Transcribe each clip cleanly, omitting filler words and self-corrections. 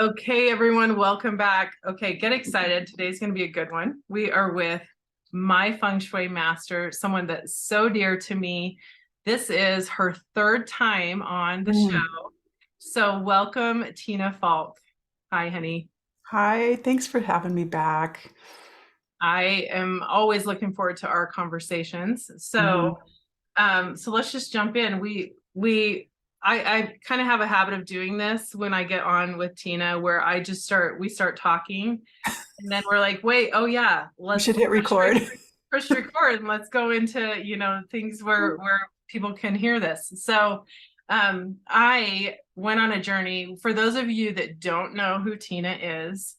Okay, everyone, welcome back. Okay, get excited. Today's going to be a good one. We are with my Feng Shui master, someone that's so dear to me. This is her third time on the show. So welcome, Tina Falk. Hi, honey. Hi, thanks for having me back. I am always looking forward to our conversations. So Mhm. So let's just jump in. I kind of have a habit of doing this when I get on with Tina, where we start talking, and then we're like, wait, oh yeah, We let's should hit record. push record and let's go into, things where people can hear this. So I went on a journey. For those of you that don't know who Tina is,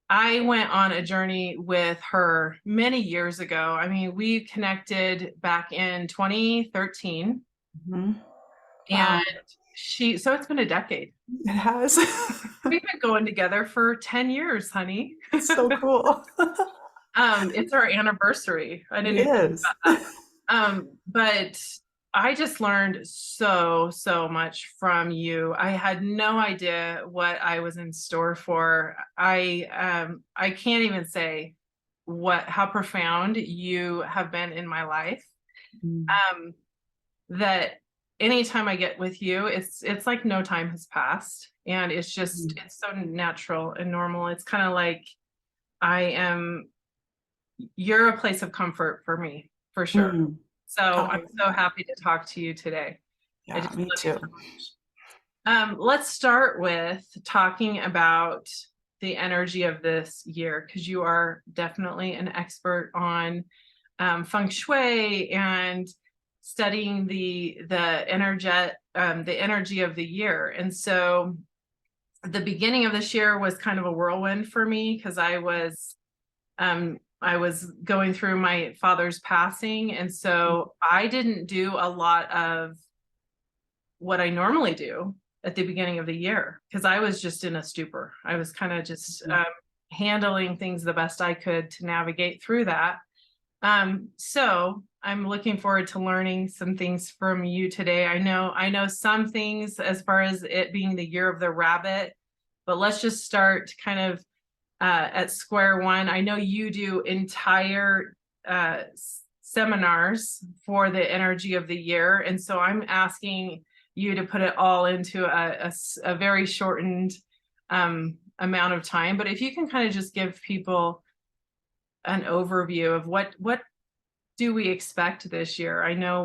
I went on a journey with her many years ago. I mean, we connected back in 2013, Mhm. and Wow, so it's been a decade. it has. We've been going together for 10 years, honey. So cool. It's our anniversary. I It didn't even think is. about that. But I just learned so much from you. I had no idea what I was in store for. I can't even say how profound you have been in my life. Mm, Um, that anytime I get with you, it's like no time has passed. And mm, it's so natural and normal. It's kind of like I am you're a place of comfort for me, for sure. mm. So I'm Oh, so happy to talk to you today. I yeah, just me love you too. so much. Let's start with talking about the energy of this year, because you are definitely an expert on feng shui and studying the energy of the year. And so the beginning of this year was kind of a whirlwind for me because I was going through my father's passing, and so I didn't do a lot of what I normally do at the beginning of the year because I was just in a stupor. I was kind of just Mhm. handling things the best I could to navigate through that. So I'm looking forward to learning some things from you today. I know some things as far as it being the year of the rabbit, but let's just start kind of at square one. I know you do entire seminars for the energy of the year. And so I'm asking you to put it all into a very shortened amount of time. But if you can kind of just give people an overview of what do we expect this year? I know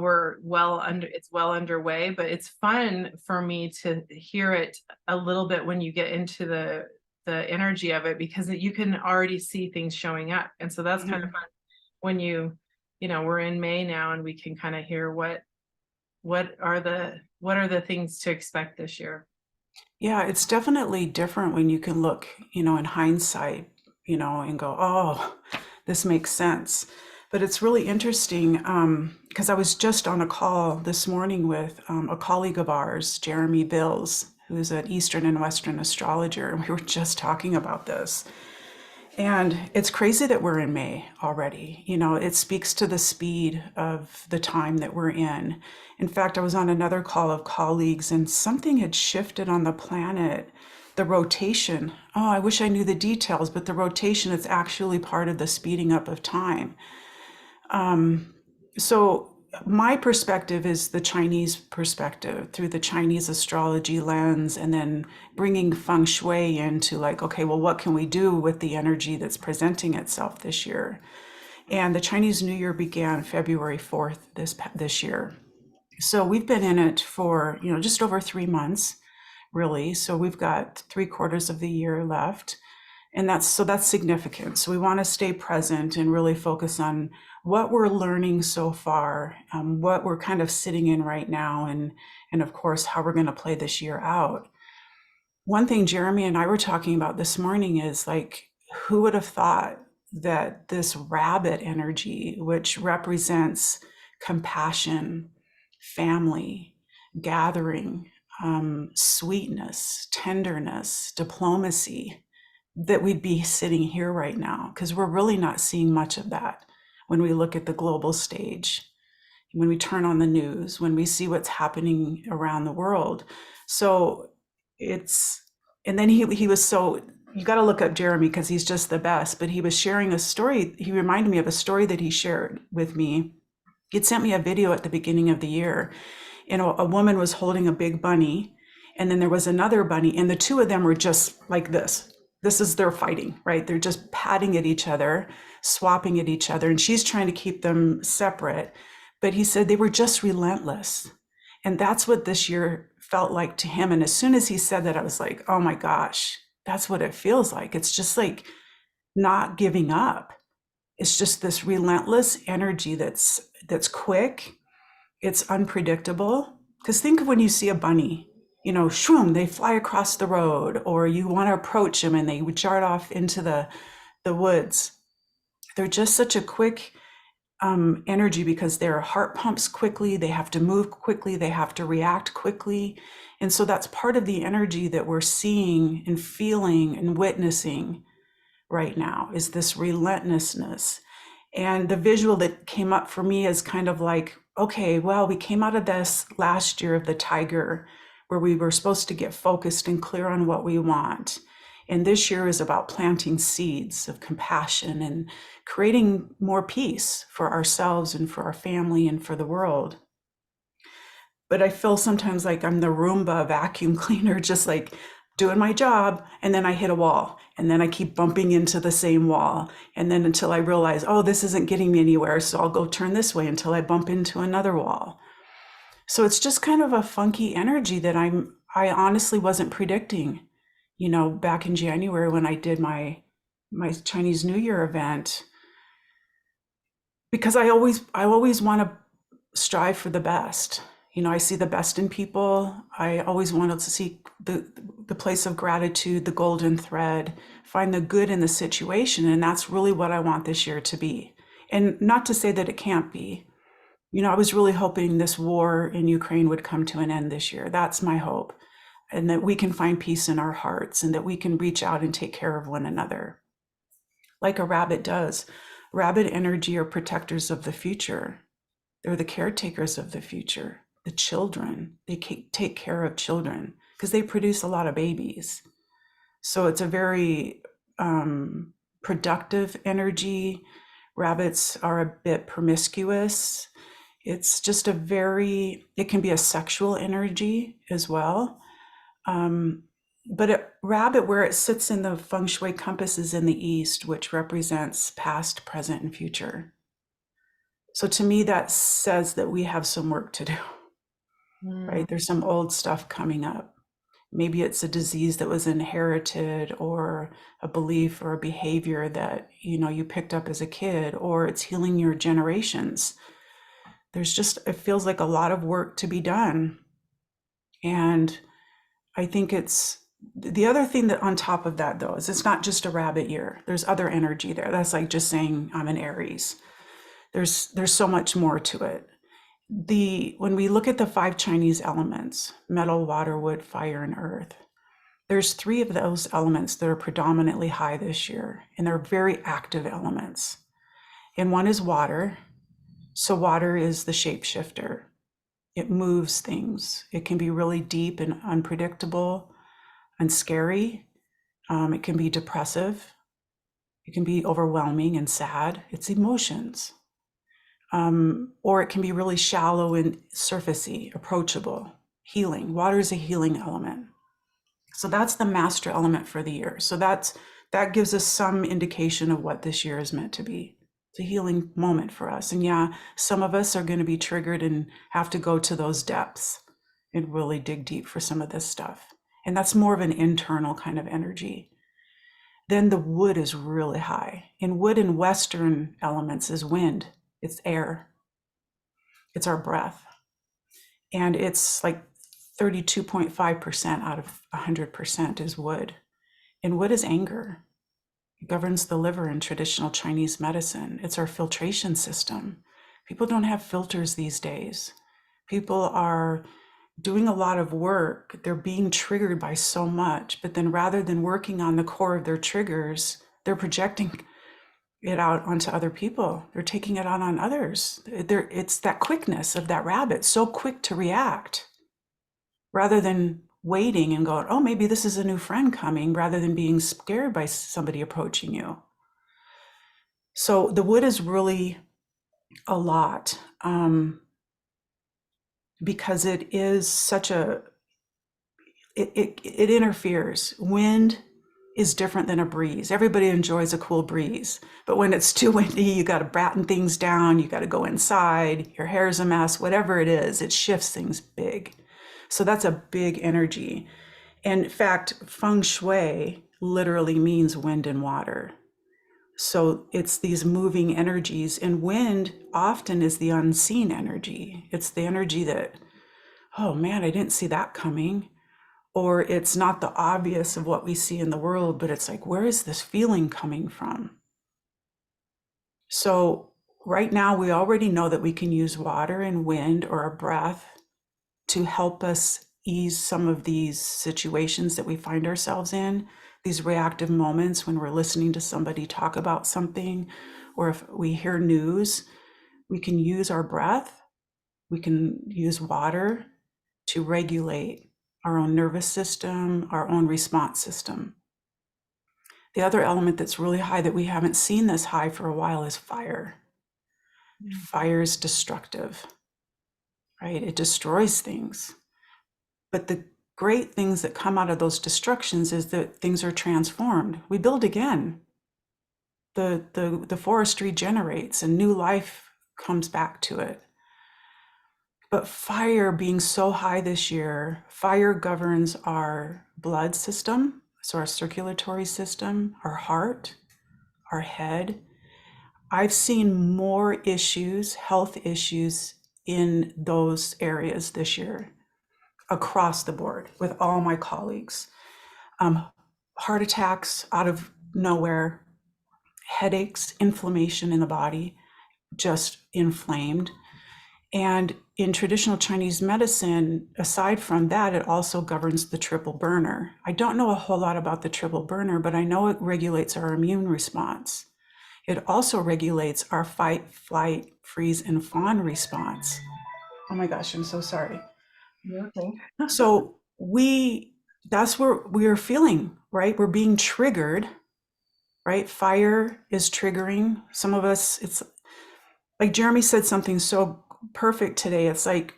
it's well underway, but it's fun for me to hear it a little bit when you get into the energy of it because you can already see things showing up. And so that's kind of Mhm. fun when we're in May now and we can kind of hear what are the things to expect this year. Yeah, it's definitely different when you can look, in hindsight, and go, oh, this makes sense. But it's really interesting because I was just on a call this morning with a colleague of ours, Jeremy Bills, who's an Eastern and Western astrologer, and we were just talking about this. And it's crazy that we're in May already. It speaks to the speed of the time that we're in. In fact, I was on another call of colleagues and something had shifted on the planet. The rotation. Oh, I wish I knew the details, but the rotation is actually part of the speeding up of time. So my perspective is the Chinese perspective through the Chinese astrology lens, and then bringing feng shui into like, okay, well, what can we do with the energy that's presenting itself this year? And the Chinese New Year began February 4th this year. So we've been in it for, just over 3 months, really. So we've got 3/4 of the year left. And that's significant. So we want to stay present and really focus on what we're learning so far, what we're kind of sitting in right now, and of course how we're going to play this year out. One thing Jeremy and I were talking about this morning is like, who would have thought that this rabbit energy, which represents compassion, family, gathering, sweetness, tenderness, diplomacy, that we'd be sitting here right now, because we're really not seeing much of that when we look at the global stage, when we turn on the news, when we see what's happening around the world. So it's And then he was so, you got to look up Jeremy because he's just the best. But he was sharing a story. He reminded me of a story that he shared with me. He'd sent me a video at the beginning of the year, and a woman was holding a big bunny, and then there was another bunny, and the two of them were just like this. This is their fighting, right? They're just patting at each other, swapping at each other, and she's trying to keep them separate. But he said they were just relentless. And that's what this year felt like to him. And as soon as he said that, I was like, oh my gosh, that's what it feels like. It's just like not giving up. It's just this relentless energy that's quick. It's unpredictable. Because think of when you see a bunny, you know, shroom, they fly across the road, or you want to approach them and they would dart off into the woods. They're just such a quick energy because their heart pumps quickly, they have to move quickly, they have to react quickly. And so that's part of the energy that we're seeing and feeling and witnessing right now, is this relentlessness. And the visual that came up for me is kind of like, okay, well, we came out of this last year of the tiger, where we were supposed to get focused and clear on what we want. And this year is about planting seeds of compassion and creating more peace for ourselves and for our family and for the world. But I feel sometimes like I'm the Roomba vacuum cleaner, just like doing my job, and then I hit a wall, and then I keep bumping into the same wall, and then until I realize, oh, this isn't getting me anywhere, so I'll go turn this way until I bump into another wall. So it's just kind of a funky energy that I honestly wasn't predicting. You know, back in January when I did my Chinese New Year event, because I always want to strive for the best. You know, I see the best in people. I always wanted to see the place of gratitude, the golden thread, find the good in the situation, and that's really what I want this year to be. And not to say that it can't be. You know, I was really hoping this war in Ukraine would come to an end this year. That's my hope. And that we can find peace in our hearts, and that we can reach out and take care of one another. Like a rabbit does. Rabbit energy are protectors of the future. They're the caretakers of the future. The children, they take care of children because they produce a lot of babies. So it's a very productive energy. Rabbits are a bit promiscuous. It's just it can be a sexual energy as well. But a rabbit, where it sits in the Feng Shui compass, is in the east, which represents past, present, and future. So to me, that says that we have some work to do, right? There's some old stuff coming up. Maybe it's a disease that was inherited, or a belief or a behavior that, you know, you picked up as a kid, or it's healing your generations. It feels like a lot of work to be done. And I think it's the other thing that on top of that, though, is it's not just a rabbit year. There's other energy there. That's like just saying I'm an Aries. There's so much more to it. When we look at the 5 Chinese elements, metal, water, wood, fire, and earth, there's 3 of those elements that are predominantly high this year, and they're very active elements. And one is water. So water is the shapeshifter. It moves things. It can be really deep and unpredictable and scary. It can be depressive. It can be overwhelming and sad. It's emotions. Or it can be really shallow and surfacey, approachable, healing. Water is a healing element. So that's the master element for the year. So that gives us some indication of what this year is meant to be. It's a healing moment for us. And yeah, some of us are going to be triggered and have to go to those depths and really dig deep for some of this stuff. And that's more of an internal kind of energy. Then the wood is really high. And wood in Western elements is wind. It's air. It's our breath. And it's like 32.5% out of 100% is wood. And wood is anger. It governs the liver in traditional Chinese medicine. It's our filtration system. People don't have filters these days. People are doing a lot of work. They're being triggered by so much, but then rather than working on the core of their triggers, they're projecting it out onto other people. They're taking it out on others. It's that quickness of that rabbit, so quick to react, rather than waiting and going, oh, maybe this is a new friend coming, rather than being scared by somebody approaching you. So the wood is really a lot, because it is such a, it interferes. Wind is different than a breeze. Everybody enjoys a cool breeze, but when it's too windy, you got to batten things down, you got to go inside, your hair's a mess, whatever it is, it shifts things big. So that's a big energy. And in fact, Feng Shui literally means wind and water. So it's these moving energies, and wind often is the unseen energy. It's the energy that, oh man, I didn't see that coming. Or it's not the obvious of what we see in the world, but it's like, where is this feeling coming from? So right now, we already know that we can use water and wind or a breath to help us ease some of these situations that we find ourselves in, these reactive moments when we're listening to somebody talk about something, or if we hear news, we can use our breath, we can use water to regulate our own nervous system, our own response system. The other element that's really high that we haven't seen this high for a while is fire. Fire is destructive, right? It destroys things. But the great things that come out of those destructions is that things are transformed. We build again. The forest regenerates and new life comes back to it. But fire being so high this year, fire governs our blood system, so our circulatory system, our heart, our head. I've seen more issues, health issues in those areas this year across the board with all my colleagues. Heart attacks out of nowhere, headaches, inflammation in the body, just inflamed. And in traditional Chinese medicine, aside from that, it also governs the triple burner. I don't know a whole lot about the triple burner, but I know it regulates our immune response. It also regulates our fight, flight, freeze, and fawn response. Oh my gosh, I'm so sorry. You're okay. So that's where we are feeling, right? We're being triggered, right? Fire is triggering. Some of us, it's like Jeremy said something so perfect today. It's like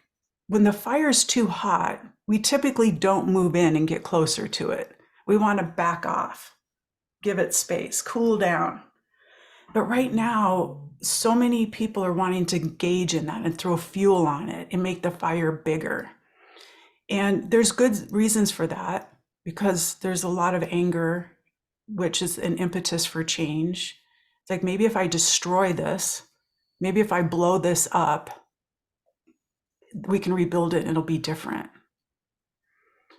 when the fire's too hot, we typically don't move in and get closer to it. We want to back off, give it space, cool down. But right now, so many people are wanting to engage in that and throw fuel on it and make the fire bigger. And there's good reasons for that, because there's a lot of anger, which is an impetus for change. It's like, maybe if I destroy this, maybe if I blow this up, we can rebuild it and it'll be different.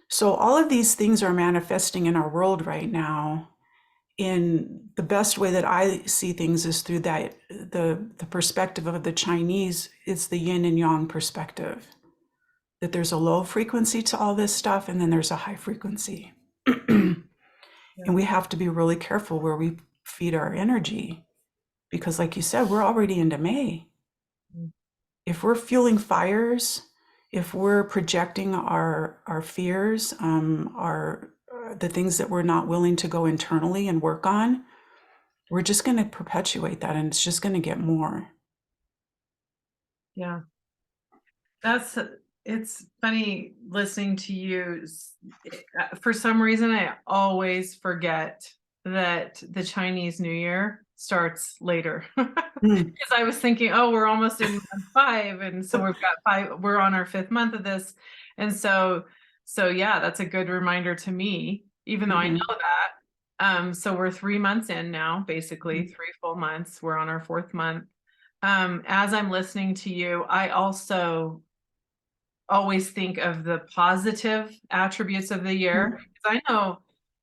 So all of these things are manifesting in our world right now. In the best way that I see things is through that the perspective of the Chinese. It's the yin and yang perspective, that there's a low frequency to all this stuff and then there's a high frequency. And we have to be really careful where we feed our energy, because like you said, we're already into May. If we're fueling fires, if we're projecting our fears, the things that we're not willing to go internally and work on, we're just going to perpetuate that, and it's just going to get more. Yeah. It's funny listening to you. For some reason, I always forget that the Chinese New Year starts later. Because I was thinking, oh, we're almost in month 5. And so we've got 5, we're on our 5th month of this. And so yeah, that's a good reminder to me, even though I know that. So we're 3 months in now, basically 3 full months. We're on our 4th month. As I'm listening to you, I also always think of the positive attributes of the year, because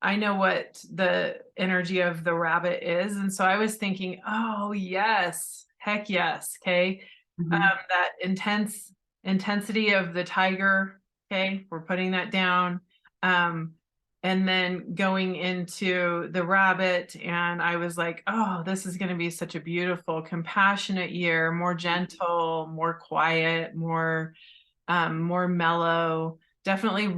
I know what the energy of the rabbit is. And so I was thinking, oh yes, heck yes. Okay. That intensity of the tiger. Okay. We're putting that down. And then going into the rabbit, and I was like, oh, this is going to be such a beautiful, compassionate year, more gentle, more quiet, more mellow, definitely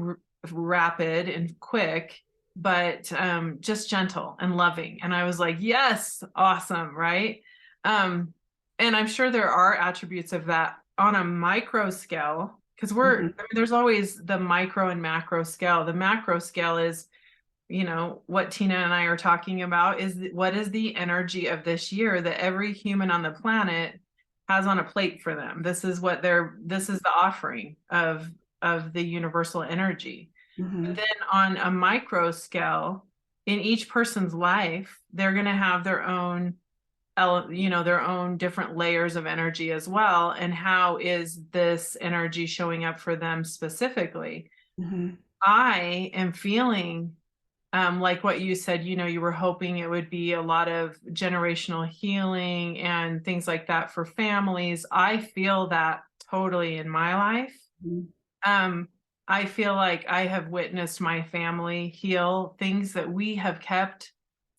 rapid and quick, but just gentle and loving. And I was like, yes, awesome, right? And I'm sure there are attributes of that on a micro scale, because I mean, there's always the micro and macro scale. The macro scale is, what Tina and I are talking about is what is the energy of this year that every human on the planet has on a plate for them. This is the offering of the universal energy. But then on a micro scale, in each person's life, they're going to have their own, their own different layers of energy as well. And how is this energy showing up for them specifically? I am feeling like what you said, you were hoping it would be a lot of generational healing and things like that for families. I feel that totally in my life. I feel like I have witnessed my family heal things that we have kept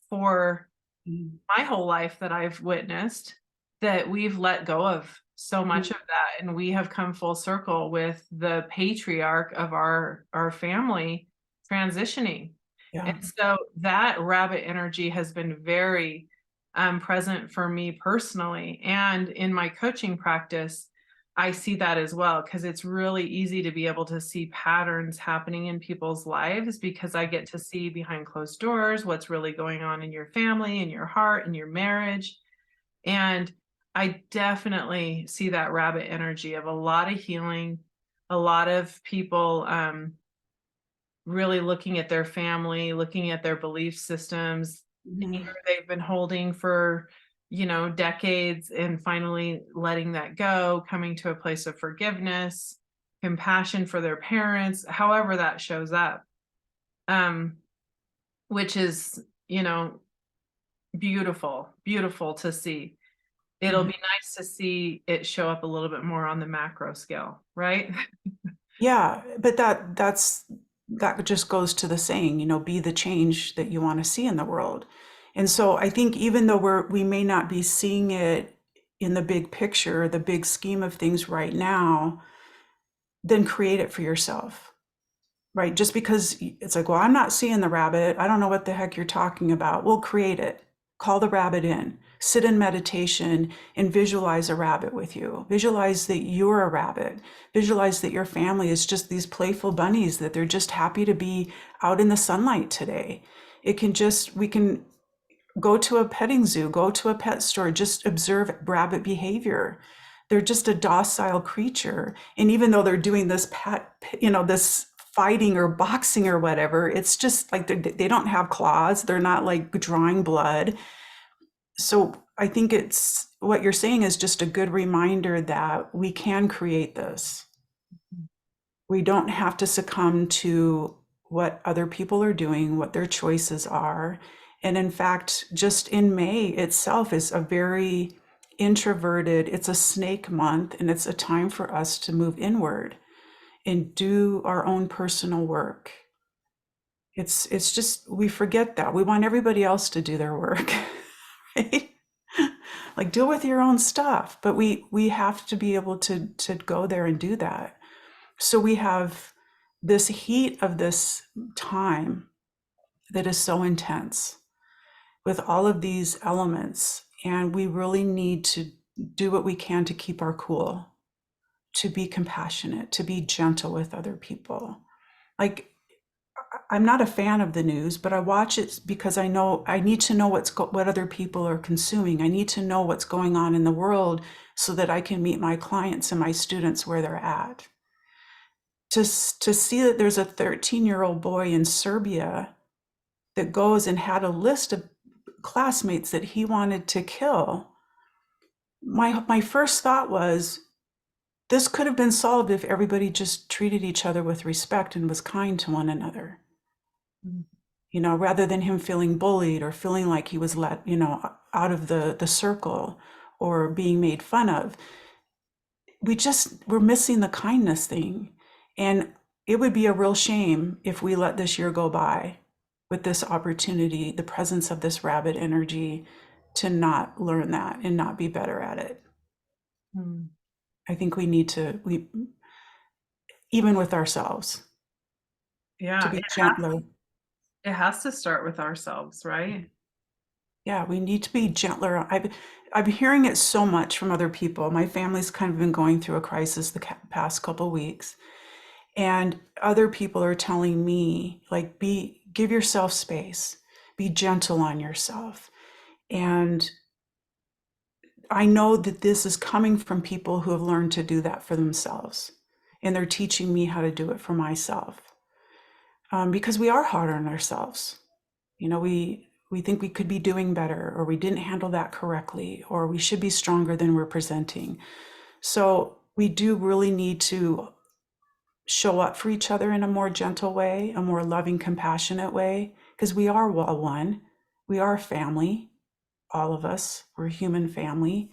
for my whole life, that I've witnessed, that we've let go of so much of that. And we have come full circle with the patriarch of our family transitioning. Yeah. And so that rabbit energy has been very present for me personally. And in my coaching practice, I see that as well, because it's really easy to be able to see patterns happening in people's lives, because I get to see behind closed doors what's really going on in your family, in your heart, in your marriage. And I definitely see that rabbit energy of a lot of healing, a lot of people really looking at their family, looking at their belief systems they've been holding for decades, and finally letting that go, coming to a place of forgiveness, compassion for their parents, however that shows up, which is beautiful to see. It'll be nice to see it show up a little bit more on the macro scale, right? Yeah, but that just goes to the saying, be the change that you want to see in the world. And so I think even though we may not be seeing it in the big picture, the big scheme of things right now, then create it for yourself, right? Just because it's like, well, I'm not seeing the rabbit, I don't know what the heck you're talking about. We'll create it. Call the rabbit in. Sit in meditation and visualize a rabbit with you. Visualize that you're a rabbit. Visualize that your family is just these playful bunnies, that they're just happy to be out in the sunlight today. We can go to a petting zoo, go to a pet store, just observe rabbit behavior. They're just a docile creature. And even though they're doing this this fighting or boxing or whatever, it's just like they don't have claws. They're not like drawing blood. So I think it's what you're saying is just a good reminder that we can create this. We don't have to succumb to what other people are doing, what their choices are. And in fact, just in May itself is a very introverted, it's a snake month, and it's a time for us to move inward and do our own personal work. It's just, we forget that. We want everybody else to do their work, right? Like, deal with your own stuff, but we have to be able to go there and do that. So we have this heat of this time that is so intense with all of these elements, and we really need to do what we can to keep our cool, to be compassionate, to be gentle with other people. Like, I'm not a fan of the news, but I watch it because I know I need to know what other people are consuming. I need to know what's going on in the world so that I can meet my clients and my students where they're at. To see that there's a 13-year-old boy in Serbia that goes and had a list of classmates that he wanted to kill. My first thought was, this could have been solved if everybody just treated each other with respect and was kind to one another. Rather than him feeling bullied or feeling like he was let, out of the circle or being made fun of. We're missing the kindness thing. And it would be a real shame if we let this year go by with this opportunity, the presence of this rabbit energy, to not learn that and not be better at it. I think we need to, even with ourselves, to Yeah, be gentler. it has to start with ourselves, right? Yeah, we need to be gentler. I'm hearing it so much from other people. My family's kind of been going through a crisis the past couple weeks, and other people are telling me like, give yourself space, be gentle on yourself. And I know that this is coming from people who have learned to do that for themselves, and they're teaching me how to do it for myself. Because we are hard on ourselves. You know, we think we could be doing better, or we didn't handle that correctly, or we should be stronger than we're presenting. So we do really need to show up for each other in a more gentle way, a more loving, compassionate way, because we are all one. We are family, all of us. We're a human family.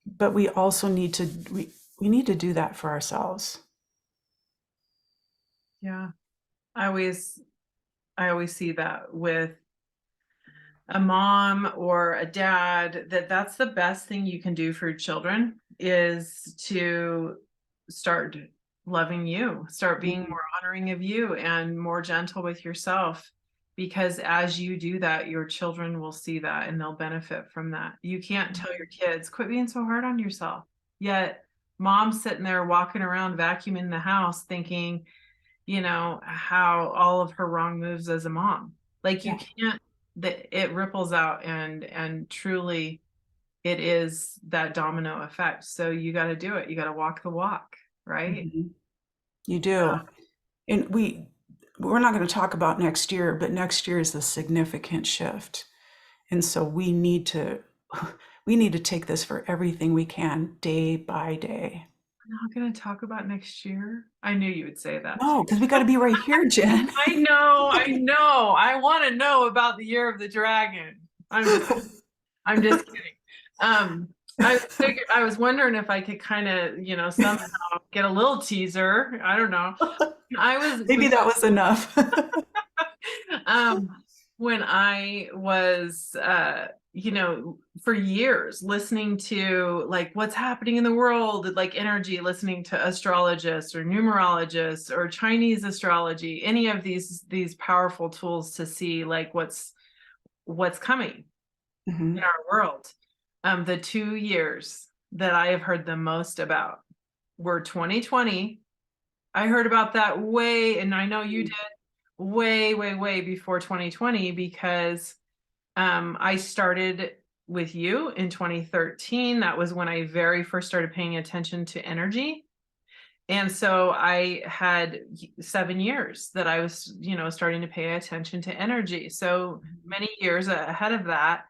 But we also need to we need to do that for ourselves. Yeah. I always I always see that with a mom or a dad, that that's the best thing you can do for your children, is to start loving you, start being Mhm. more honoring of you and more gentle with yourself. Because as you do that, your children will see that and they'll benefit from that. You can't tell your kids, quit being so hard on yourself. Yet mom's sitting there walking around vacuuming the house thinking, how all of her wrong moves as a mom. Like, you Yeah. can't, that it ripples out, and truly it is that domino effect. So you got to do it. You got to walk the walk, right? Mhm. You do. And we're not going to talk about next year, but next year is a significant shift. And so we need to take this for everything we can, day by day. We're not going to talk about next year. I knew you would say that too. No, because we got to be right here, Jen. I know. I want to know about the year of the dragon. I'm just kidding. Um, I was wondering if I could kind of, somehow get a little teaser. I don't know. I was Maybe that was enough. um when I was for years listening to like what's happening in the world, like energy, listening to astrologists or numerologists or Chinese astrology, any of these powerful tools to see like what's coming in Mhm. our world. The 2 years that I have heard the most about were 2020. I heard about that way, and I know you did, way, way, way before 2020, because I started with you in 2013. That was when I very first started paying attention to energy. And so I had 7 years that I was, starting to pay attention to energy. So many years ahead of that.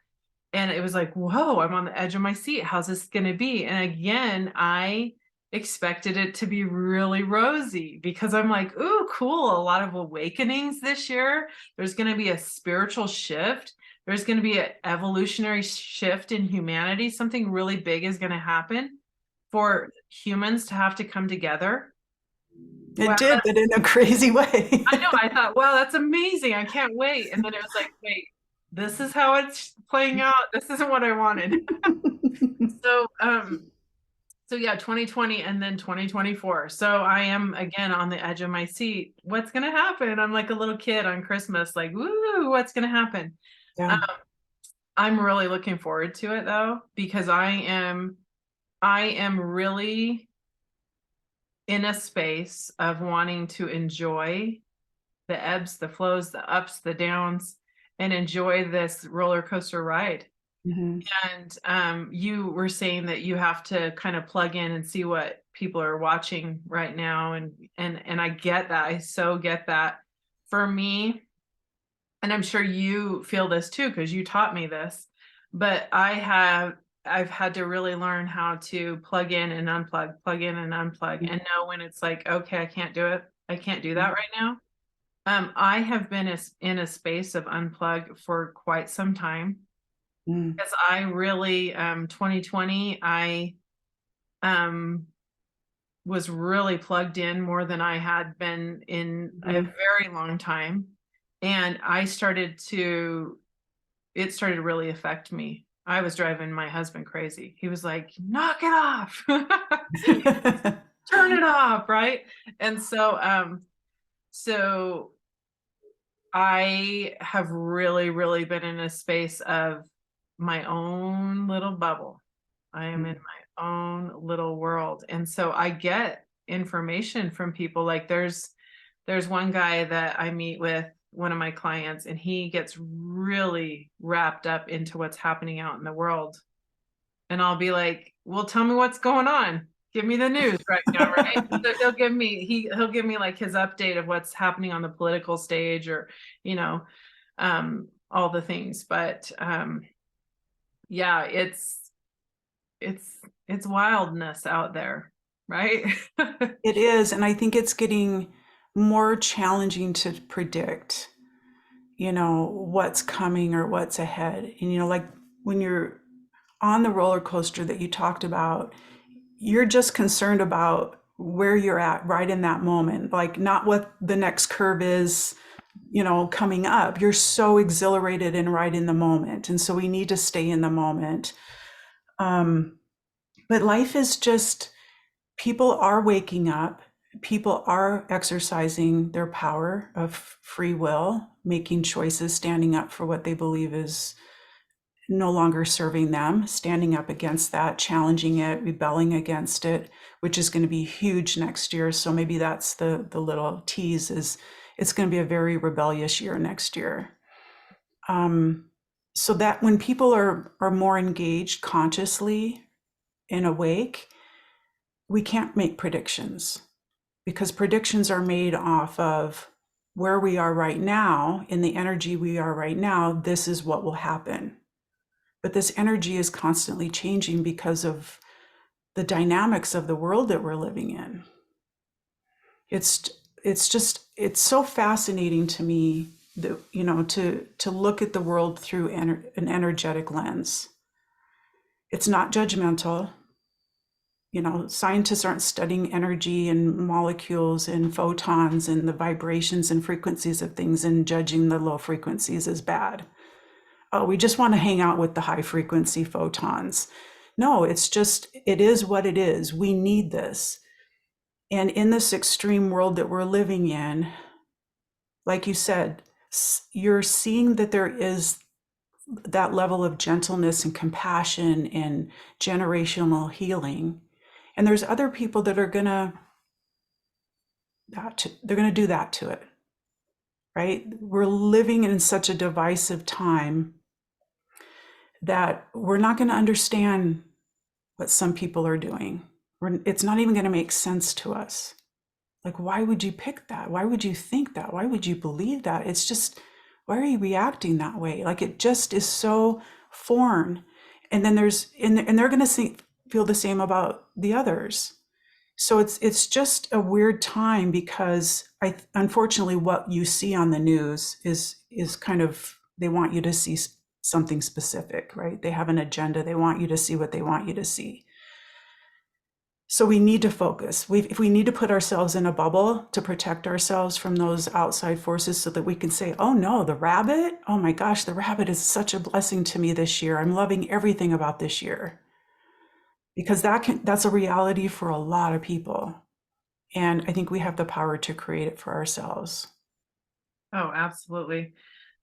And it was like, whoa, I'm on the edge of my seat. How's this going to be? And again, I expected it to be really rosy, because I'm like, ooh, cool. A lot of awakenings this year. There's going to be a spiritual shift. There's going to be an evolutionary shift in humanity. Something really big is going to happen for humans to have to come together. Wow. It did, but in a crazy way. I know. I thought, wow, that's amazing. I can't wait. And then it was like, wait, this is how it's playing out. This isn't what I wanted. So, so yeah, 2020 and then 2024. So I am again on the edge of my seat. What's gonna happen? I'm like a little kid on Christmas, like, woo, what's gonna happen? Um, Yeah. I'm really looking forward to it though, because I am really in a space of wanting to enjoy the ebbs, the flows, the ups, the downs, and enjoy this roller coaster ride. Mhm. And you were saying that you have to kind of plug in and see what people are watching right now, and I get that. I so get that. For me, and I'm sure you feel this too because you taught me this, but I've had to really learn how to plug in and unplug, plug in and unplug, and know when it's like, okay, I can't do it. I can't do that right now. I have been in a space of unplug for quite some time, Mm. because I really 2020 I um was really plugged in more than I had been in a Mhm. very long time. And it started to really affect me. I was driving my husband crazy. He was like, knock it off. Turn it off, right? And so So I have really, really been in a space of my own little bubble. I am in my own little world. And so I get information from people. Like there's one guy that I meet with, one of my clients, and he gets really wrapped up into what's happening out in the world. And I'll be like, well, tell me what's going on. Give me the news right now, right? So he'll give me like his update of what's happening on the political stage, or, you know, all the things. But yeah, it's wildness out there, right? It is, and I think it's getting more challenging to predict, what's coming or what's ahead. And, like when you're on the roller coaster that you talked about, you're just concerned about where you're at right in that moment, like not what the next curve is, coming up. You're so exhilarated and right in the moment. And so we need to stay in the moment. But life is just, people are waking up, people are exercising their power of free will, making choices, standing up for what they believe is no longer serving them, standing up against that, challenging it, rebelling against it, which is going to be huge next year. So maybe that's the little tease, is it's going to be a very rebellious year next year. So that when people are more engaged consciously and awake, we can't make predictions, because predictions are made off of where we are right now, in the energy we are right now. This is what will happen. But this energy is constantly changing because of the dynamics of the world that we're living in. It's so fascinating to me that, to look at the world through an energetic lens. It's not judgmental. Scientists aren't studying energy and molecules and photons and the vibrations and frequencies of things and judging the low frequencies as bad. Oh, we just want to hang out with the high frequency photons. No, it is what it is. We need this. And in this extreme world that we're living in, like you said, you're seeing that there is that level of gentleness and compassion and generational healing. And there's other people that are gonna do that to it, right? We're living in such a divisive time that we're not going to understand what some people are doing. It's not even going to make sense to us. Like, why would you pick that? Why would you think that? Why would you believe that? It's just, why are you reacting that way? Like, it just is so foreign. And then and they're going to feel the same about the others. So it's just a weird time, because unfortunately what you see on the news is kind of, they want you to see something specific, right? They have an agenda. They want you to see what they want you to see. So we need to focus. If we need to put ourselves in a bubble to protect ourselves from those outside forces, so that we can say, oh no, the rabbit, oh my gosh, the rabbit is such a blessing to me this year. I'm loving everything about this year. Because that's a reality for a lot of people. And I think we have the power to create it for ourselves. Oh, absolutely.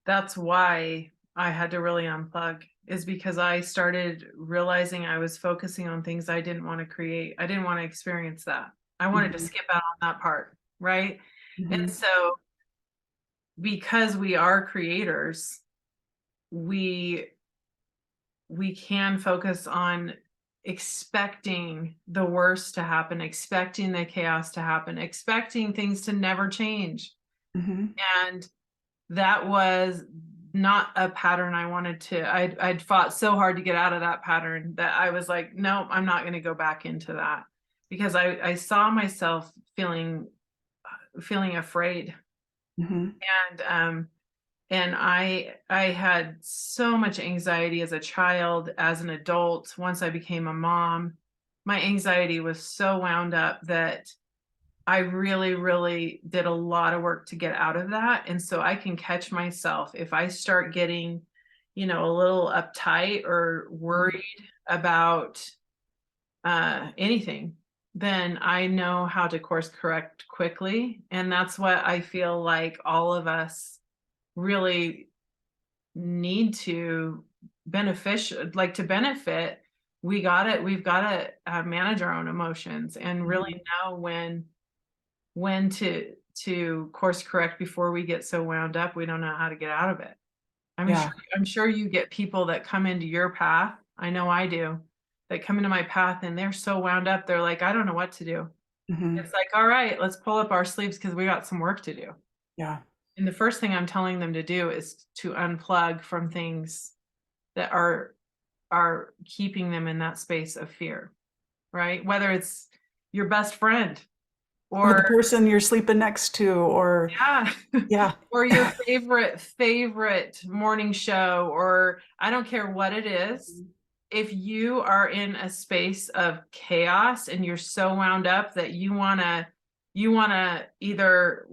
That's why I had to really unplug, is because I started realizing I was focusing on things I didn't want to create. I didn't want to experience that. I wanted to skip out on that part, right? And so because we are creators, we can focus on expecting the worst to happen, expecting the chaos to happen, expecting things to never change. And that was not a pattern I wanted to. I'd fought so hard to get out of that pattern that I was like, no, I'm not going to go back into that, because I saw myself feeling afraid. And I had so much anxiety as a child, as an adult. Once I became a mom, my anxiety was so wound up that I really, really did a lot of work to get out of that. And so I can catch myself if I start getting, a little uptight or worried about anything. then I know how to course correct quickly. And that's what I feel like all of us really need to to benefit. We've got to manage our own emotions and really know when to course correct before we get so wound up we don't know how to get out of it. Yeah. I'm sure you get people that come into your path. I know I do, that come into my path and they're so wound up. They're like, I don't know what to do. Hmm. It's like, all right, let's pull up our sleeves because we got some work to do. Yeah. And the first thing I'm telling them to do is to unplug from things that are keeping them in that space of fear, right? Whether it's your best friend Or the or person you're sleeping next to, or yeah, yeah. or your favorite morning show, or I don't care what it is. If you are in a space of chaos and you're so wound up that you want to either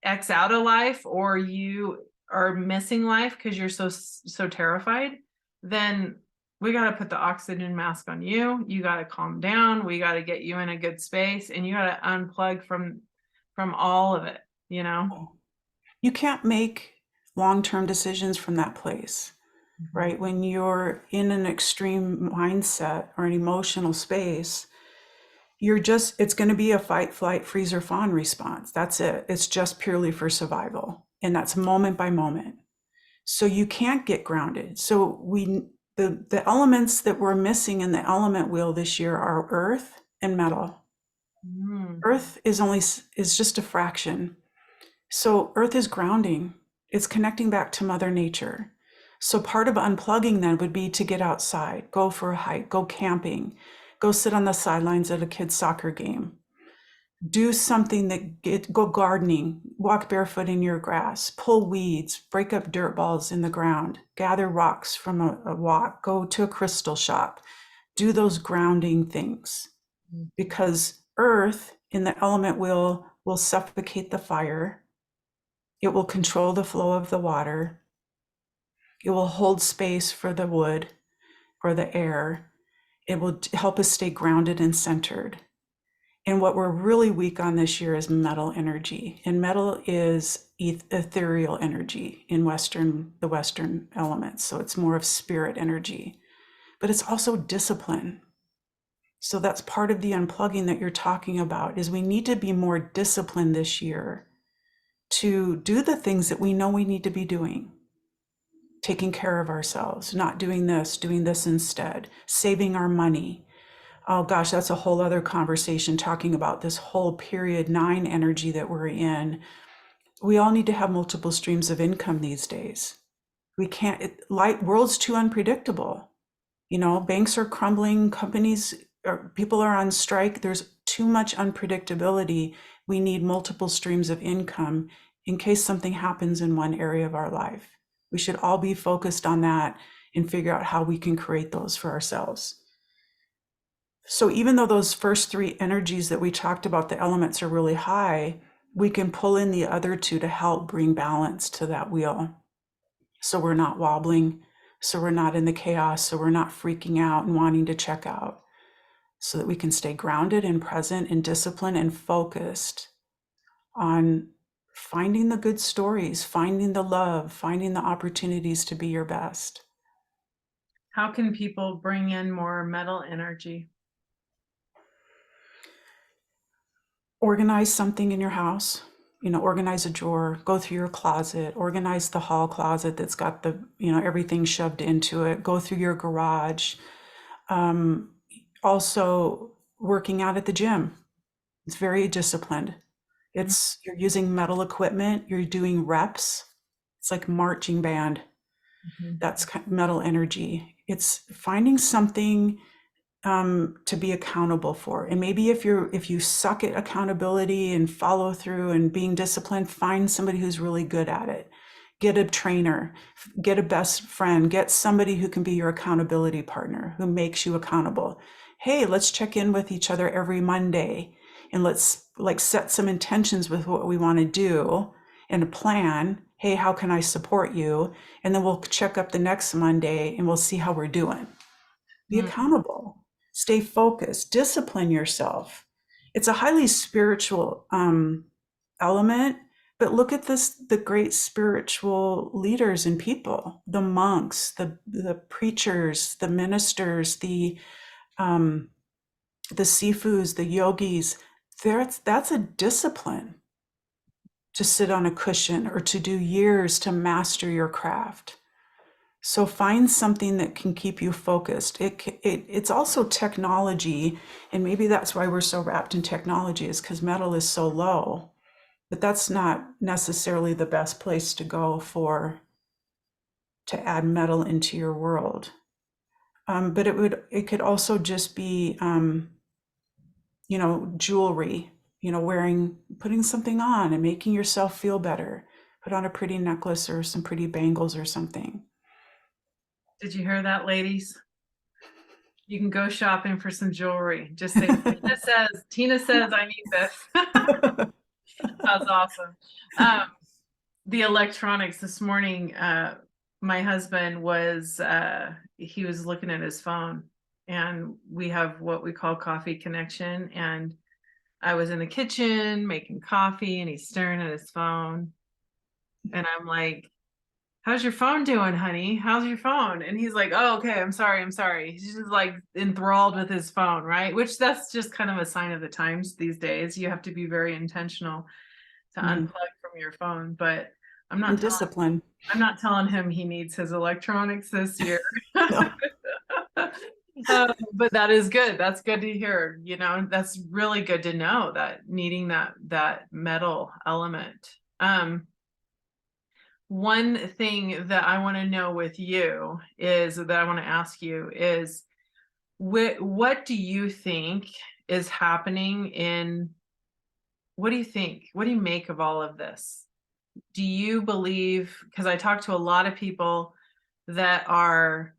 X out of life or you are missing life because you're so terrified, then we got to put the oxygen mask on you. You got to calm down. We got to get you in a good space and you got to unplug from all of it, you know? You can't make long-term decisions from that place, right? When you're in an extreme mindset or an emotional space, it's going to be a fight, flight, freeze, or fawn response. That's it. It's just purely for survival. And that's moment by moment. So you can't get grounded. So the elements that we're missing in the element wheel this year are earth and metal. Mm. Earth is just a fraction. So earth is grounding. It's connecting back to Mother Nature. So part of unplugging then would be to get outside, go for a hike, go camping, go sit on the sidelines at a kid's soccer game, do something go gardening, walk barefoot in your grass, pull weeds, break up dirt balls in the ground, gather rocks from a walk, go to a crystal shop, do those grounding things. Because earth in the element will suffocate the fire. It will control the flow of the water. It will hold space for the wood or the air. It will help us stay grounded and centered. And what we're really weak on this year is metal energy. And metal is ethereal energy in the Western elements. So it's more of spirit energy, but it's also discipline. So that's part of the unplugging that you're talking about, is we need to be more disciplined this year to do the things that we know we need to be doing. Taking care of ourselves, not doing this instead, saving our money. Oh gosh, that's a whole other conversation, talking about this whole period 9 energy that we're in. We all need to have multiple streams of income these days. We can't, world's too unpredictable. You know, banks are crumbling, people are on strike. There's too much unpredictability. We need multiple streams of income in case something happens in one area of our life. We should all be focused on that and figure out how we can create those for ourselves. So even though those first 3 energies that we talked about, the elements, are really high, we can pull in the other 2 to help bring balance to that wheel. So we're not wobbling, so we're not in the chaos, so we're not freaking out and wanting to check out, so that we can stay grounded and present and disciplined and focused on finding the good stories, finding the love, finding the opportunities to be your best. How can people bring in more metal energy? Organize something in your house, organize a drawer, go through your closet, organize the hall closet that's got everything shoved into it, go through your garage. Also working out at the gym. It's very disciplined. You're using metal equipment, you're doing reps. It's like marching band. That's metal energy. It's finding something to be accountable for. And maybe if you suck at accountability and follow through and being disciplined, find somebody who's really good at it. Get a trainer, get a best friend, get somebody who can be your accountability partner, who makes you accountable. Hey, let's check in with each other every Monday and let's set some intentions with what we want to do and a plan. Hey, how can I support you? And then we'll check up the next Monday and we'll see how we're doing. Be accountable. stay focused, discipline yourself. It's a highly spiritual element, but look at this, the great spiritual leaders and people, the monks, the preachers, the ministers, um, the sifus, the yogis. That's a discipline to sit on a cushion or to do years to master your craft. So find something that can keep you focused. It's also technology, and maybe that's why we're so wrapped in technology, is because metal is so low. But that's not necessarily the best place to go to add metal into your world. But it could also just be jewelry, putting something on and making yourself feel better. Put on a pretty necklace or some pretty bangles or something. Did you hear that, ladies? You can go shopping for some jewelry. Just say, Tina says I need this. That's awesome. The electronics this morning, my husband he was looking at his phone, and we have what we call coffee connection. And I was in the kitchen making coffee, and he's staring at his phone. And I'm like, how's your phone doing, honey? How's your phone? And he's like, oh, okay, I'm sorry. He's just like enthralled with his phone, right? Which that's just kind of a sign of the times these days. You have to be very intentional to unplug from your phone. But I'm not discipline. I'm not telling him he needs his electronics this year. No. But that is good. That's good to hear. That's really good to know, that needing that metal element. One thing that I want to know with you is that I want to ask you is what do you think is happening what do you think? What do you make of all of this? Do you believe, because I talk to a lot of people that are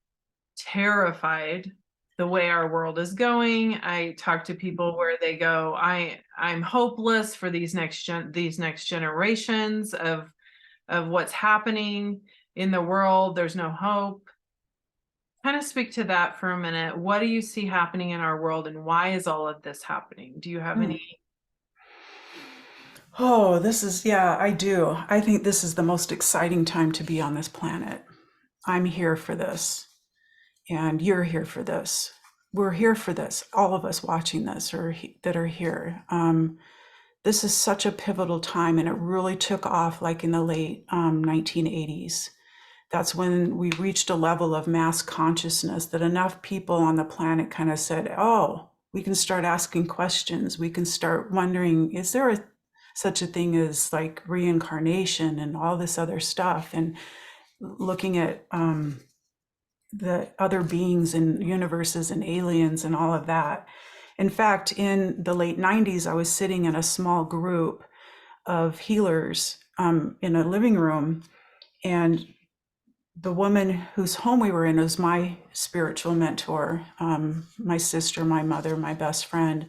terrified the way our world is going. I talk to people where they go, I'm hopeless for these next generations of what's happening in the world. There's no hope. Kind of speak to that for a minute. What do you see happening in our world, and why is all of this happening? Do you have any? Oh, I do. I think this is the most exciting time to be on this planet. I'm here for this, and you're here for this. We're here for this. All of us watching this or that are here. This is such a pivotal time, and it really took off like in the late 1980s. That's when we reached a level of mass consciousness that enough people on the planet kind of said, oh, we can start asking questions. We can start wondering, is there such a thing as like reincarnation and all this other stuff? And looking at the other beings and universes and aliens and all of that. In fact, in the late 90s, I was sitting in a small group of healers in a living room, and the woman whose home we were in was my spiritual mentor, my sister, my mother, my best friend.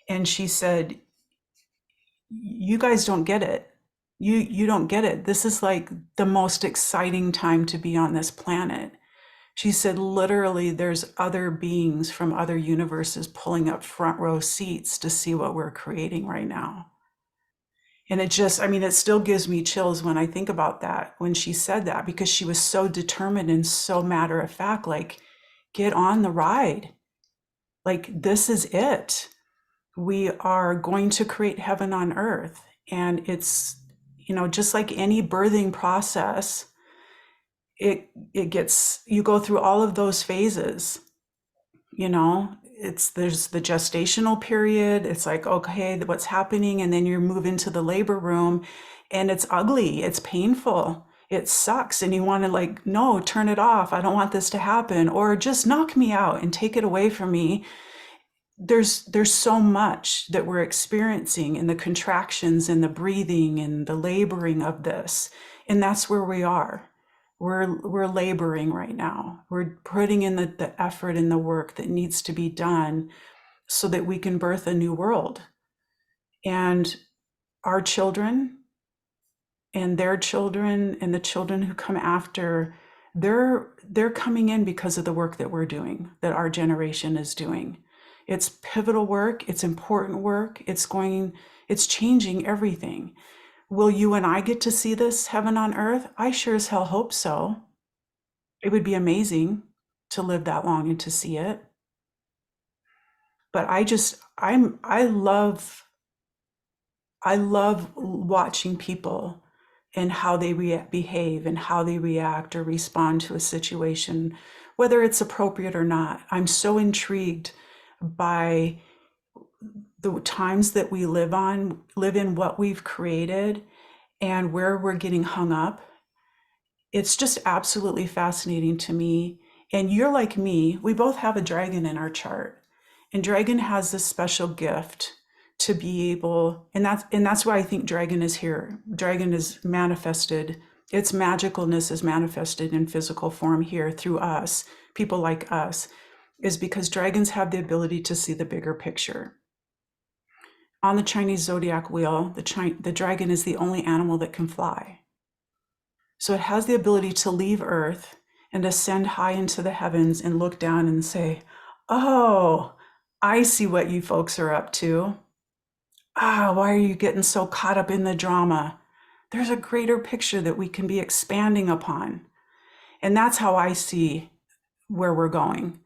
And she said, you guys don't get it. You don't get it. This is like the most exciting time to be on this planet. She said, literally, there's other beings from other universes pulling up front row seats to see what we're creating right now. And it still gives me chills when I think about that, when she said that, because she was so determined and so matter of fact, like, get on the ride. Like, this is it. We are going to create heaven on earth. And it's, just like any birthing process, you go through all of those phases. There's the gestational period. It's like, okay, what's happening? And then you move into the labor room, and it's ugly, it's painful, it sucks. And you want to like, no, turn it off. I don't want this to happen, or just knock me out and take it away from me. There's so much that we're experiencing in the contractions and the breathing and the laboring of this. And that's where we are. We're laboring right now. We're putting in the effort and the work that needs to be done so that we can birth a new world. And our children and their children and the children who come after, they're coming in because of the work that we're doing, that our generation is doing. It's pivotal work, it's important work, it's changing everything. Will you and I get to see this heaven on earth? I sure as hell hope so. It would be amazing to live that long and to see it. But I love watching people and how they behave and how they react or respond to a situation, whether it's appropriate or not. I'm so intrigued by the times that we live in, what we've created, and where we're getting hung up. It's just absolutely fascinating to me. And you're like me, we both have a dragon in our chart. And dragon has this special gift to be able, and that's why I think dragon is here. Dragon is manifested, its magicalness is manifested in physical form here through us, people like us, is because dragons have the ability to see the bigger picture. On the Chinese zodiac wheel, the dragon is the only animal that can fly. So it has the ability to leave Earth and ascend high into the heavens and look down and say, oh, I see what you folks are up to. Why are you getting so caught up in the drama? There's a greater picture that we can be expanding upon. And that's how I see where we're going.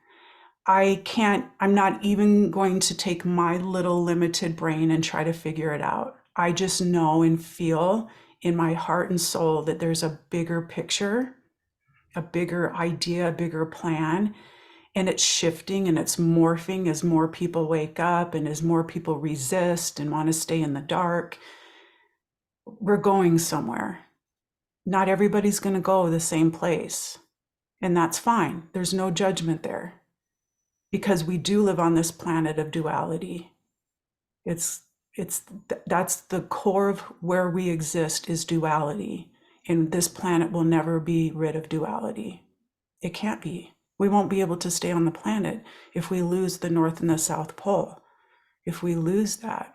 I'm not even going to take my little limited brain and try to figure it out. I just know and feel in my heart and soul that there's a bigger picture, a bigger idea, a bigger plan, and it's shifting and it's morphing as more people wake up and as more people resist and want to stay in the dark. We're going somewhere. Not everybody's going to go the same place, and that's fine. There's no judgment there, because we do live on this planet of duality. That's the core of where we exist, is duality. And this planet will never be rid of duality. It can't be. We won't be able to stay on the planet if we lose the North and the South Pole, if we lose that.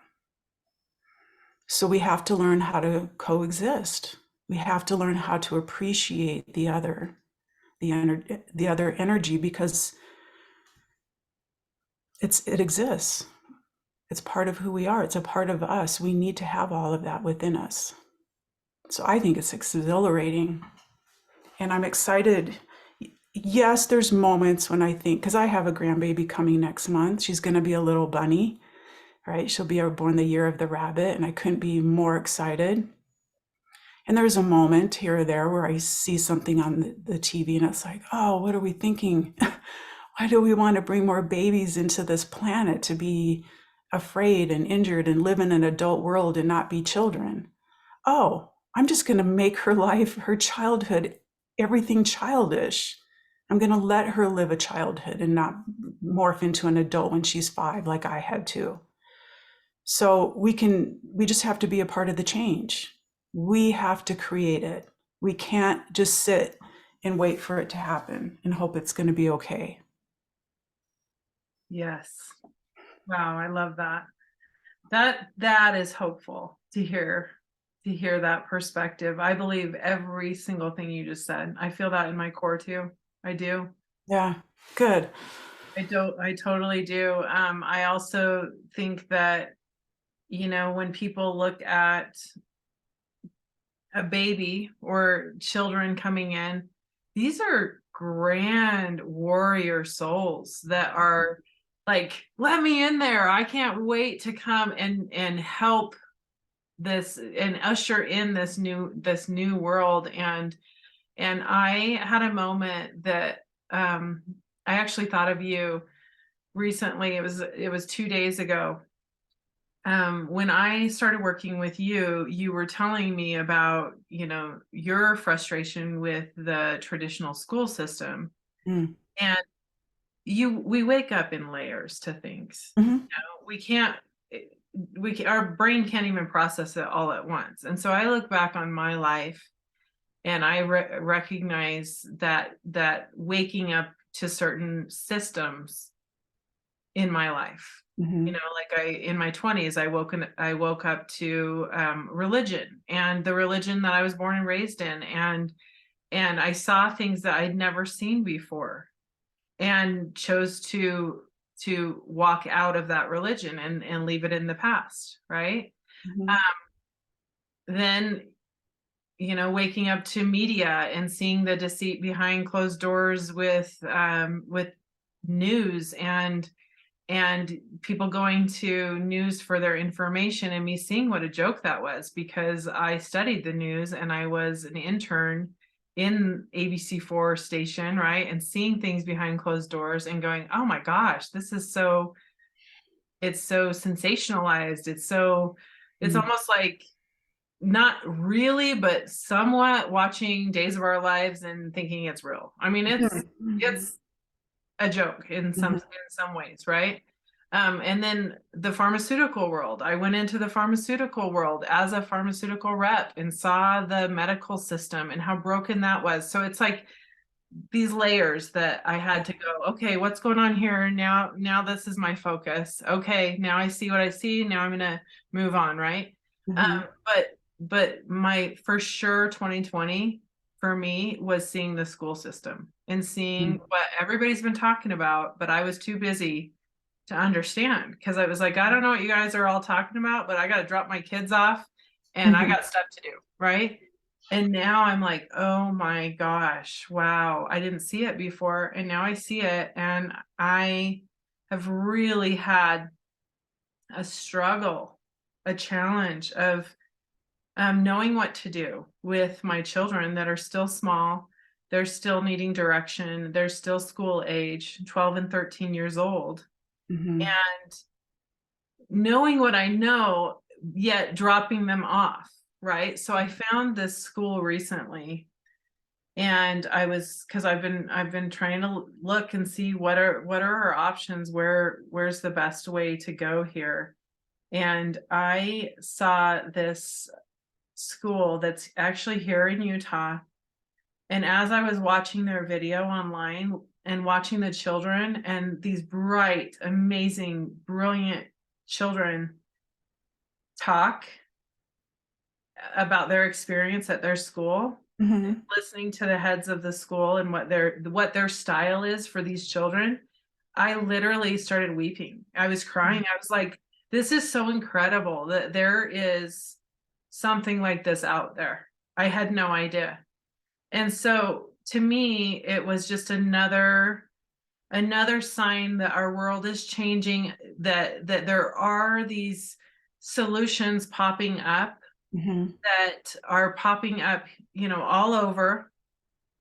So we have to learn how to coexist. We have to learn how to appreciate the other energy, because it exists. It's part of who we are. It's a part of us. We need to have all of that within us. So I think it's exhilarating, and I'm excited. Yes, there's moments when I think, because I have a grandbaby coming next month. She's going to be a little bunny, right? She'll be born the year of the rabbit, and I couldn't be more excited. And there's a moment here or there where I see something on the TV and it's like, oh, what are we thinking? Why do we want to bring more babies into this planet to be afraid and injured and live in an adult world and not be children? Oh, I'm just going to make her life, her childhood, everything childish. I'm going to let her live a childhood and not morph into an adult when she's 5 like I had to. So we just have to be a part of the change. We have to create it. We can't just sit and wait for it to happen and hope it's going to be okay. Yes. Wow, I love that. That is hopeful to hear that perspective. I believe every single thing you just said. I feel that in my core too. I do. Yeah, good. I totally do. I also think that, when people look at a baby or children coming in, these are grand warrior souls that are like, let me in there. I can't wait to come and help this and usher in this new world. And I had a moment that I actually thought of you recently. It was 2 days ago. When I started working with you, you were telling me about, your frustration with the traditional school system. Mm. And we wake up in layers to things. Mm-hmm. Our brain can't even process it all at once. And so I look back on my life and I recognize that waking up to certain systems in my life. Mm-hmm. In my 20s, I woke up to religion and the religion that I was born and raised in, and I saw things that I'd never seen before, and chose to walk out of that religion and leave it in the past, right? Mhm. Then, waking up to media and seeing the deceit behind closed doors with news, and people going to news for their information, and me seeing what a joke that was, because I studied the news and I was an intern in ABC4 station, right? And seeing things behind closed doors and going, oh my gosh, it's so sensationalized. It's Mm. almost like, not really, but somewhat watching Days of Our Lives and thinking it's real. I mean, it's Mhm. it's a joke Mhm. in some ways, right? And then the pharmaceutical world. I went into the pharmaceutical world as a pharmaceutical rep and saw the medical system and how broken that was. So it's like these layers that I had to go, okay, what's going on here? Now this is my focus. Okay, now I see what I see. Now I'm gonna move on, right? Mhm. But my for sure 2020 for me was seeing the school system and seeing Mhm. what everybody's been talking about, but I was too busy to understand, because I was like, I don't know what you guys are all talking about, but I got to drop my kids off and I Mhm. got stuff to do, right? And now I'm like, oh my gosh, wow, I didn't see it before. And now I see it. And I have really had a struggle, a challenge of knowing what to do with my children that are still small. They're still needing direction. They're still school age, 12 and 13 years old. Mhm. And knowing what I know, yet dropping them off, right? So I found this school recently, and I was, because I've been trying to look and see what are our options, where's the best way to go here. And I saw this school that's actually here in Utah. And as I was watching their video online and watching the children, and these bright, amazing, brilliant children talk about their experience at their school, Mhm. listening to the heads of the school and what their style is for these children, I literally started weeping. I was crying. I was like, this is so incredible that there is something like this out there. I had no idea. And so to me, it was just another sign that our world is changing, that there are these solutions popping up, Mhm. that are popping up, all over,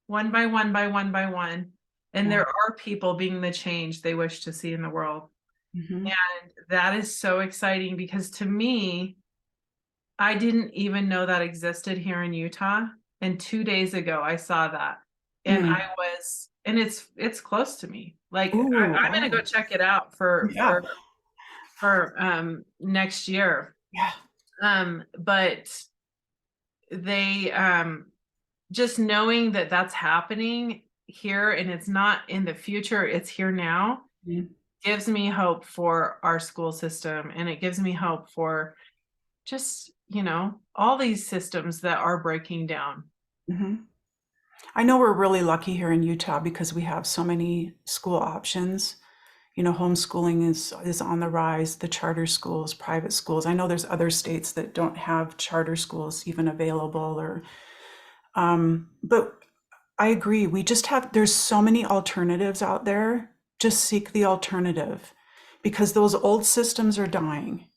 one by one by one by one. And Yeah. there are people being the change they wish to see in the world. Mhm. And that is so exciting, because to me, I didn't even know that existed here in Utah. And 2 days ago, I saw that. And Mm. it's close to me. Like Ooh, I'm gonna go wow. check it out for Yeah. next year. Yeah. But they just knowing that that's happening here, and it's not in the future, it's here now, Mhm. gives me hope for our school system, and it gives me hope for just, all these systems that are breaking down. Mhm. I know we're really lucky here in Utah because we have so many school options. Homeschooling is on the rise, the charter schools, private schools. I know there's other states that don't have charter schools even available, or but I agree. There's so many alternatives out there. Just seek the alternative because those old systems are dying.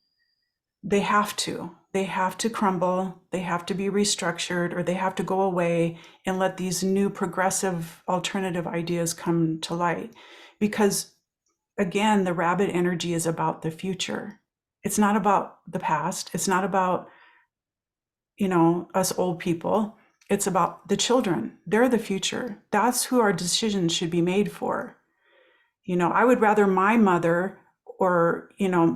They have to. They have to crumble. They have to be restructured, or they have to go away and let these new progressive alternative ideas come to light. Because again, the rabbit energy is about the future. It's not about the past. It's not about, us old people. It's about the children. They're the future. That's who our decisions should be made for. I would rather my mother or,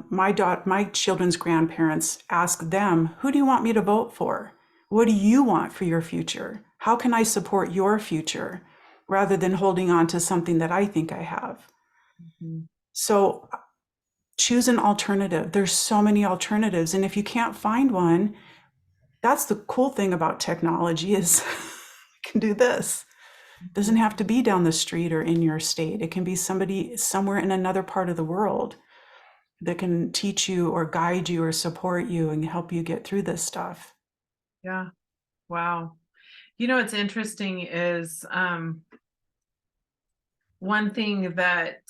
my children's grandparents ask them, who do you want me to vote for? What do you want for your future? How can I support your future? Rather than holding on to something that I think I have. Mhm. So choose an alternative. There's so many alternatives. And if you can't find one, that's the cool thing about technology is we can do this. Doesn't have to be down the street or in your state. It can be somebody somewhere in another part of the world that can teach you or guide you or support you and help you get through this stuff. Yeah. Wow. What's interesting is one thing that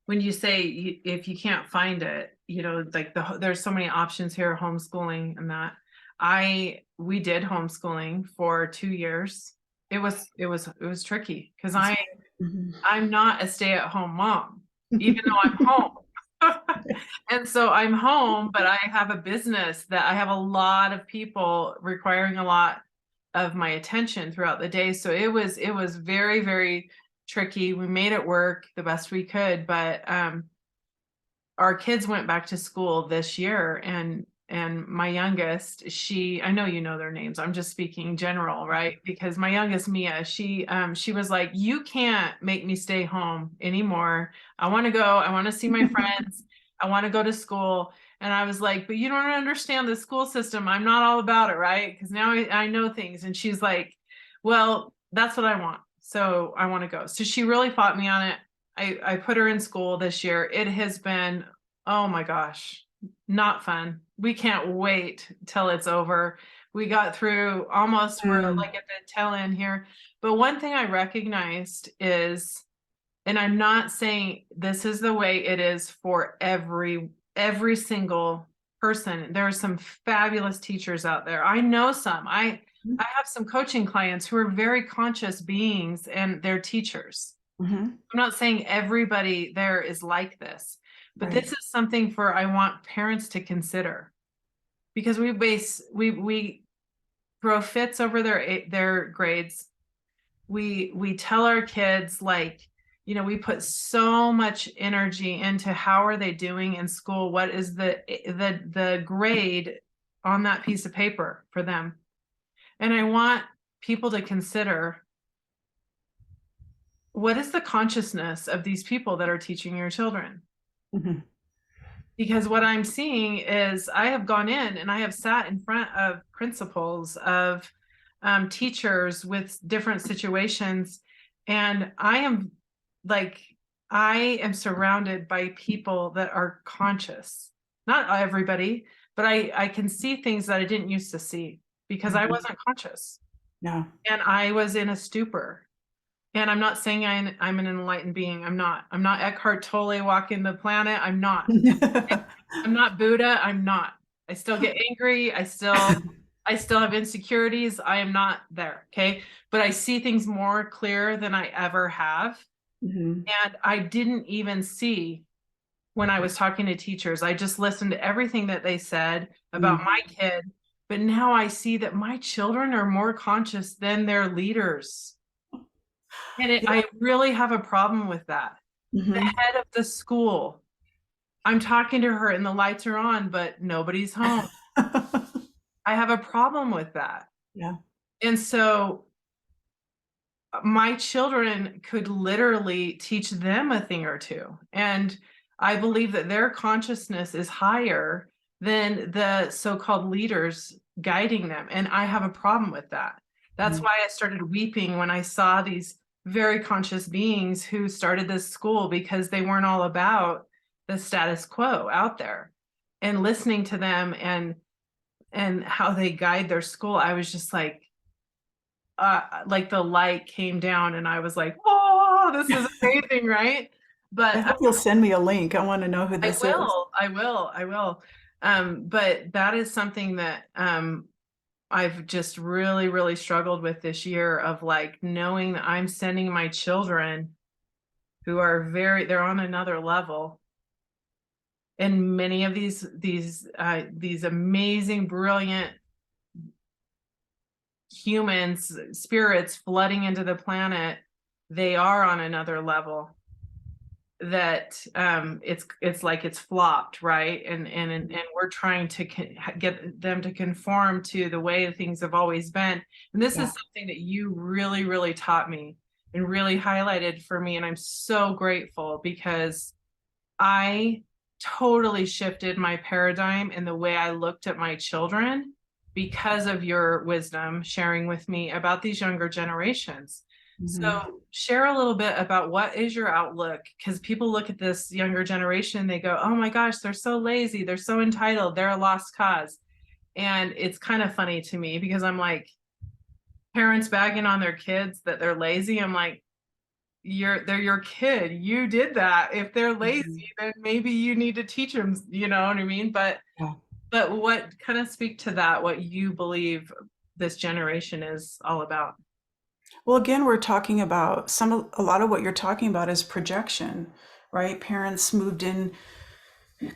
when you say if you can't find it, like there's so many options here, homeschooling and that. We did homeschooling for 2 years. It was tricky because I'm not a stay-at-home mom, even though I'm home. And so I'm home, but I have a business that I have a lot of people requiring a lot of my attention throughout the day. So it was very, very tricky. We made it work the best we could, but our kids went back to school this year, and my youngest, I know you know their names, I'm just speaking general, right? Because my youngest, Mia, she was like, you can't make me stay home anymore. I want to go, I want to see my friends, I want to go to school. And I was like, but you don't understand the school system, I'm not all about it, right? Because now I know things. And she's like, well, that's what I want, so I want to go. So she really fought me on it. I put her in school this year. It has been, oh my gosh, not fun. We can't wait till it's over. We got through almost, we're like at the tail end here. But one thing I recognized is, and I'm not saying this is the way it is for every single person. There are some fabulous teachers out there. I know some. I have some coaching clients who are very conscious beings and they're teachers. I'm not saying everybody there is like this, but this is something I want parents to consider, because we throw fits over their grades. We tell our kids, like, we put so much energy into how are they doing in school? What is the grade on that piece of paper for them? And I want people to consider, what is the consciousness of these people that are teaching your children? Because what I'm seeing is, I have gone in and I have sat in front of principals, of teachers with different situations. And I am surrounded by people that are conscious. Not everybody, but I can see things that I didn't used to see because I wasn't conscious. Yeah. And I was in a stupor. And I'm not saying I'm an enlightened being. I'm not Eckhart Tolle walking the planet. I'm not. I'm not Buddha. I'm not. I still get angry. I still have insecurities. I am not there. Okay. But I see things more clear than I ever have. And I didn't even see when I was talking to teachers. I just listened to everything that they said about my kid. But now I see that my children are more conscious than their leaders. And I really have a problem with that. The head of the school, I'm talking to her and the lights are on, but nobody's home. I have a problem with that. Yeah. And so my children could literally teach them a thing or two. And I believe that their consciousness is higher than the so-called leaders guiding them. And I have a problem with that. That's why I started weeping when I saw these very conscious beings who started this school, because they weren't all about the status quo out there. And listening to them and how they guide their school, I was just like the light came down and I was like, oh, this is amazing, right? But I hope you'll send me a link. I want to know who this is. I will. But that is something that I've just really, really struggled with this year, of like knowing that I'm sending my children, who are they're on another level. And many of these amazing, brilliant humans, spirits flooding into the planet, they are on another level. That it's like it's flopped, right? And we're trying to get them to conform to the way things have always been. And this is something that you really, really taught me and really highlighted for me. And I'm so grateful, because I totally shifted my paradigm in the way I looked at my children. because of your wisdom sharing with me about these younger generations. Mhm. So share a little bit about what is your outlook, because people look at this younger generation, they go, oh my gosh, they're so lazy, they're so entitled, they're a lost cause. And it's kind of funny to me because I'm like, parents bagging on their kids that they're lazy. I'm like, they're your kid. You did that. If they're Mhm. lazy, then maybe you need to teach them, you know what I mean? Yeah. But what kind of speak to that, what you believe this generation is all about? Well, again, we're talking about a lot of what you're talking about is projection, right? Parents moved in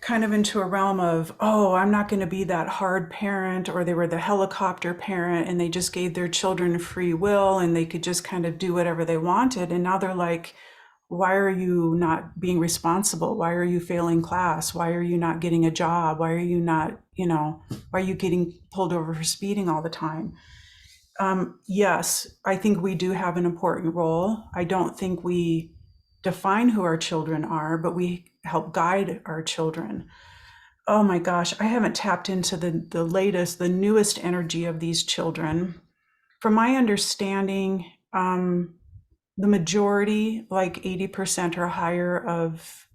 kind of into a realm of, oh, I'm not going to be that hard parent, or they were the helicopter parent and they just gave their children free will and they could just kind of do whatever they wanted. And now they're like, why are you not being responsible? Why are you failing class? Why are you not getting a job? Why are you not, why are you getting pulled over for speeding all the time? Yes, I think we do have an important role. I don't think we define who our children are, but we help guide our children. Oh my gosh, I haven't tapped into the newest energy of these children. From my understanding, the majority, like 80% or higher of,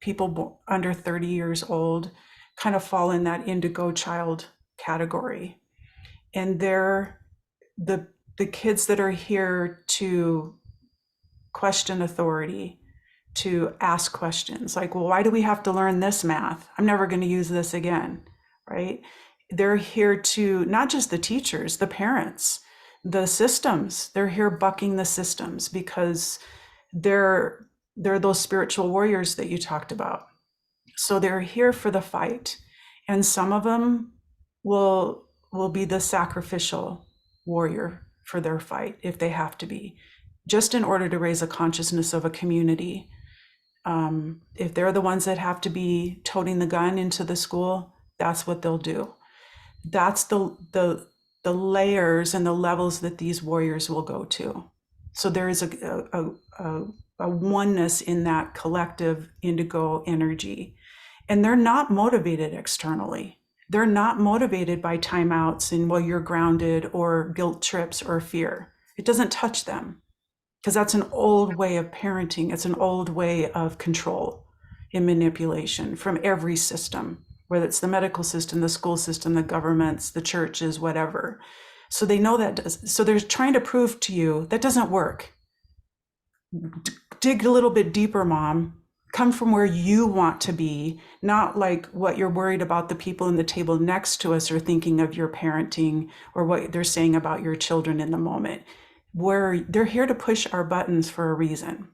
people under 30 years old kind of fall in that indigo child category. And they're the the kids that are here to question authority, to ask questions like, well, why do we have to learn this math? I'm never going to use this again, right? They're here to, not just the teachers, the parents, the systems. They're here bucking the systems because they're those spiritual warriors that you talked about. So they're here for the fight. And some of them will be the sacrificial warrior for their fight if they have to be, just in order to raise a consciousness of a community. If they're the ones that have to be toting the gun into the school, that's what they'll do. That's the layers and the levels that these warriors will go to. So there is a oneness in that collective indigo energy. And they're not motivated externally. They're not motivated by timeouts and, well, you're grounded, or guilt trips or fear. It doesn't touch them because that's an old way of parenting. It's an old way of control and manipulation from every system, whether it's the medical system, the school system, the governments, the churches, whatever. So they know that so they're trying to prove to you that doesn't work. Dig a little bit deeper, mom. Come from where you want to be, not like what you're worried about the people in the table next to us are thinking of your parenting or what they're saying about your children in the moment. Where they're here to push our buttons for a reason.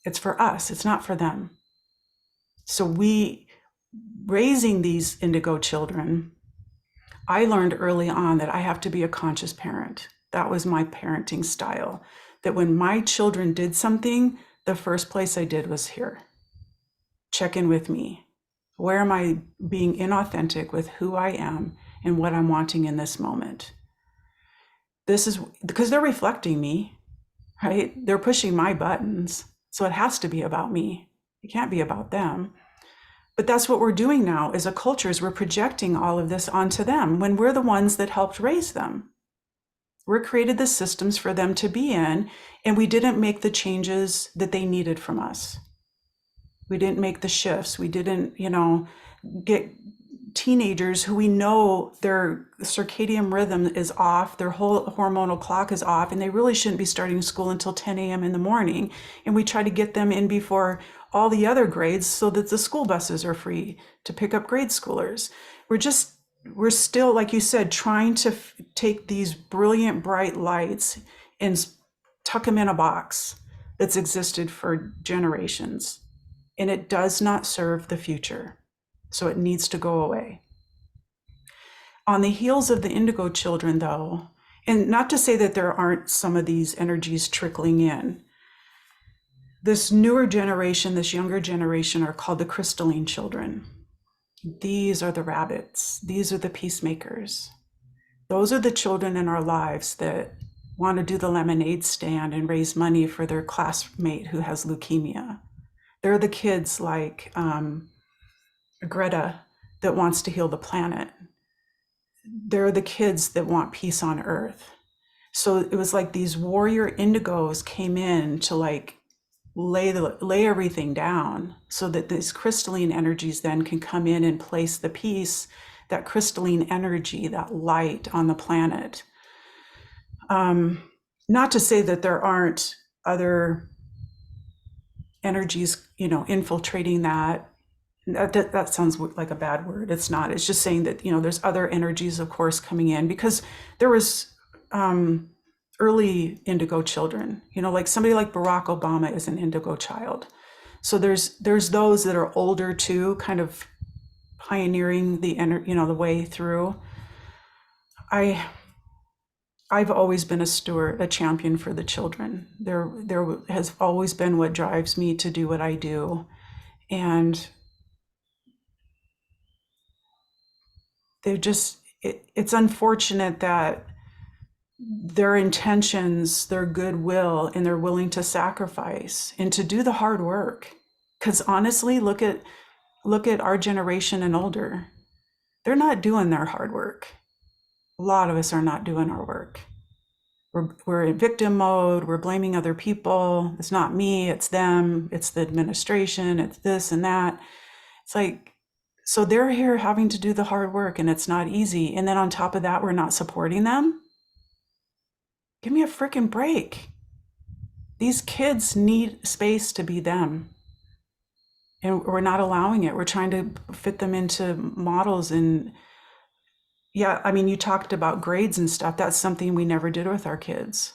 It's for us, it's not for them. So raising these indigo children, I learned early on that I have to be a conscious parent. That was my parenting style. That when my children did something, the first place I did was here. Check in with me. Where am I being inauthentic with who I am and what I'm wanting in this moment? This is because they're reflecting me, right? They're pushing my buttons. So it has to be about me. It can't be about them. But that's what we're doing now as a culture, is we're projecting all of this onto them when we're the ones that helped raise them. We created the systems for them to be in, and we didn't make the changes that they needed from us. We didn't make the shifts. We didn't, get teenagers who we know their circadian rhythm is off, their whole hormonal clock is off, and they really shouldn't be starting school until 10 a.m. in the morning. And we try to get them in before all the other grades so that the school buses are free to pick up grade schoolers. We're still, like you said, trying to take these brilliant, bright lights and tuck them in a box that's existed for generations. And it does not serve the future. So it needs to go away. On the heels of the indigo children, though, and not to say that there aren't some of these energies trickling in, this newer generation, this younger generation, are called the crystalline children. These are the rabbits. These are the peacemakers. Those are the children in our lives that want to do the lemonade stand and raise money for their classmate who has leukemia. They're the kids like Greta that wants to heal the planet. they're the kids that want peace on earth. So it was like these warrior indigos came in to like lay everything down so that these crystalline energies then can come in and place the peace, that crystalline energy, that light on the planet. Not to say that there aren't other energies, infiltrating that. That sounds like a bad word. It's not. It's just saying that, there's other energies, of course, coming in, because there was early indigo children, like somebody like Barack Obama is an indigo child. So there's those that are older too, kind of pioneering the way through. I've always been a steward, a champion for the children. There has always been what drives me to do what I do. And it's unfortunate that their intentions, their goodwill, and they're willing to sacrifice and to do the hard work. Because honestly, look at our generation and older. They're not doing their hard work. A lot of us are not doing our work. We're in victim mode. We're blaming other people. It's not me, it's them, it's the administration, it's this and that. It's like, so they're here having to do the hard work, and it's not easy. And then on top of that, we're not supporting them. Give me a freaking break. These kids need space to be them. And we're not allowing it. We're trying to fit them into models. And yeah, I mean, you talked about grades and stuff. That's something we never did with our kids.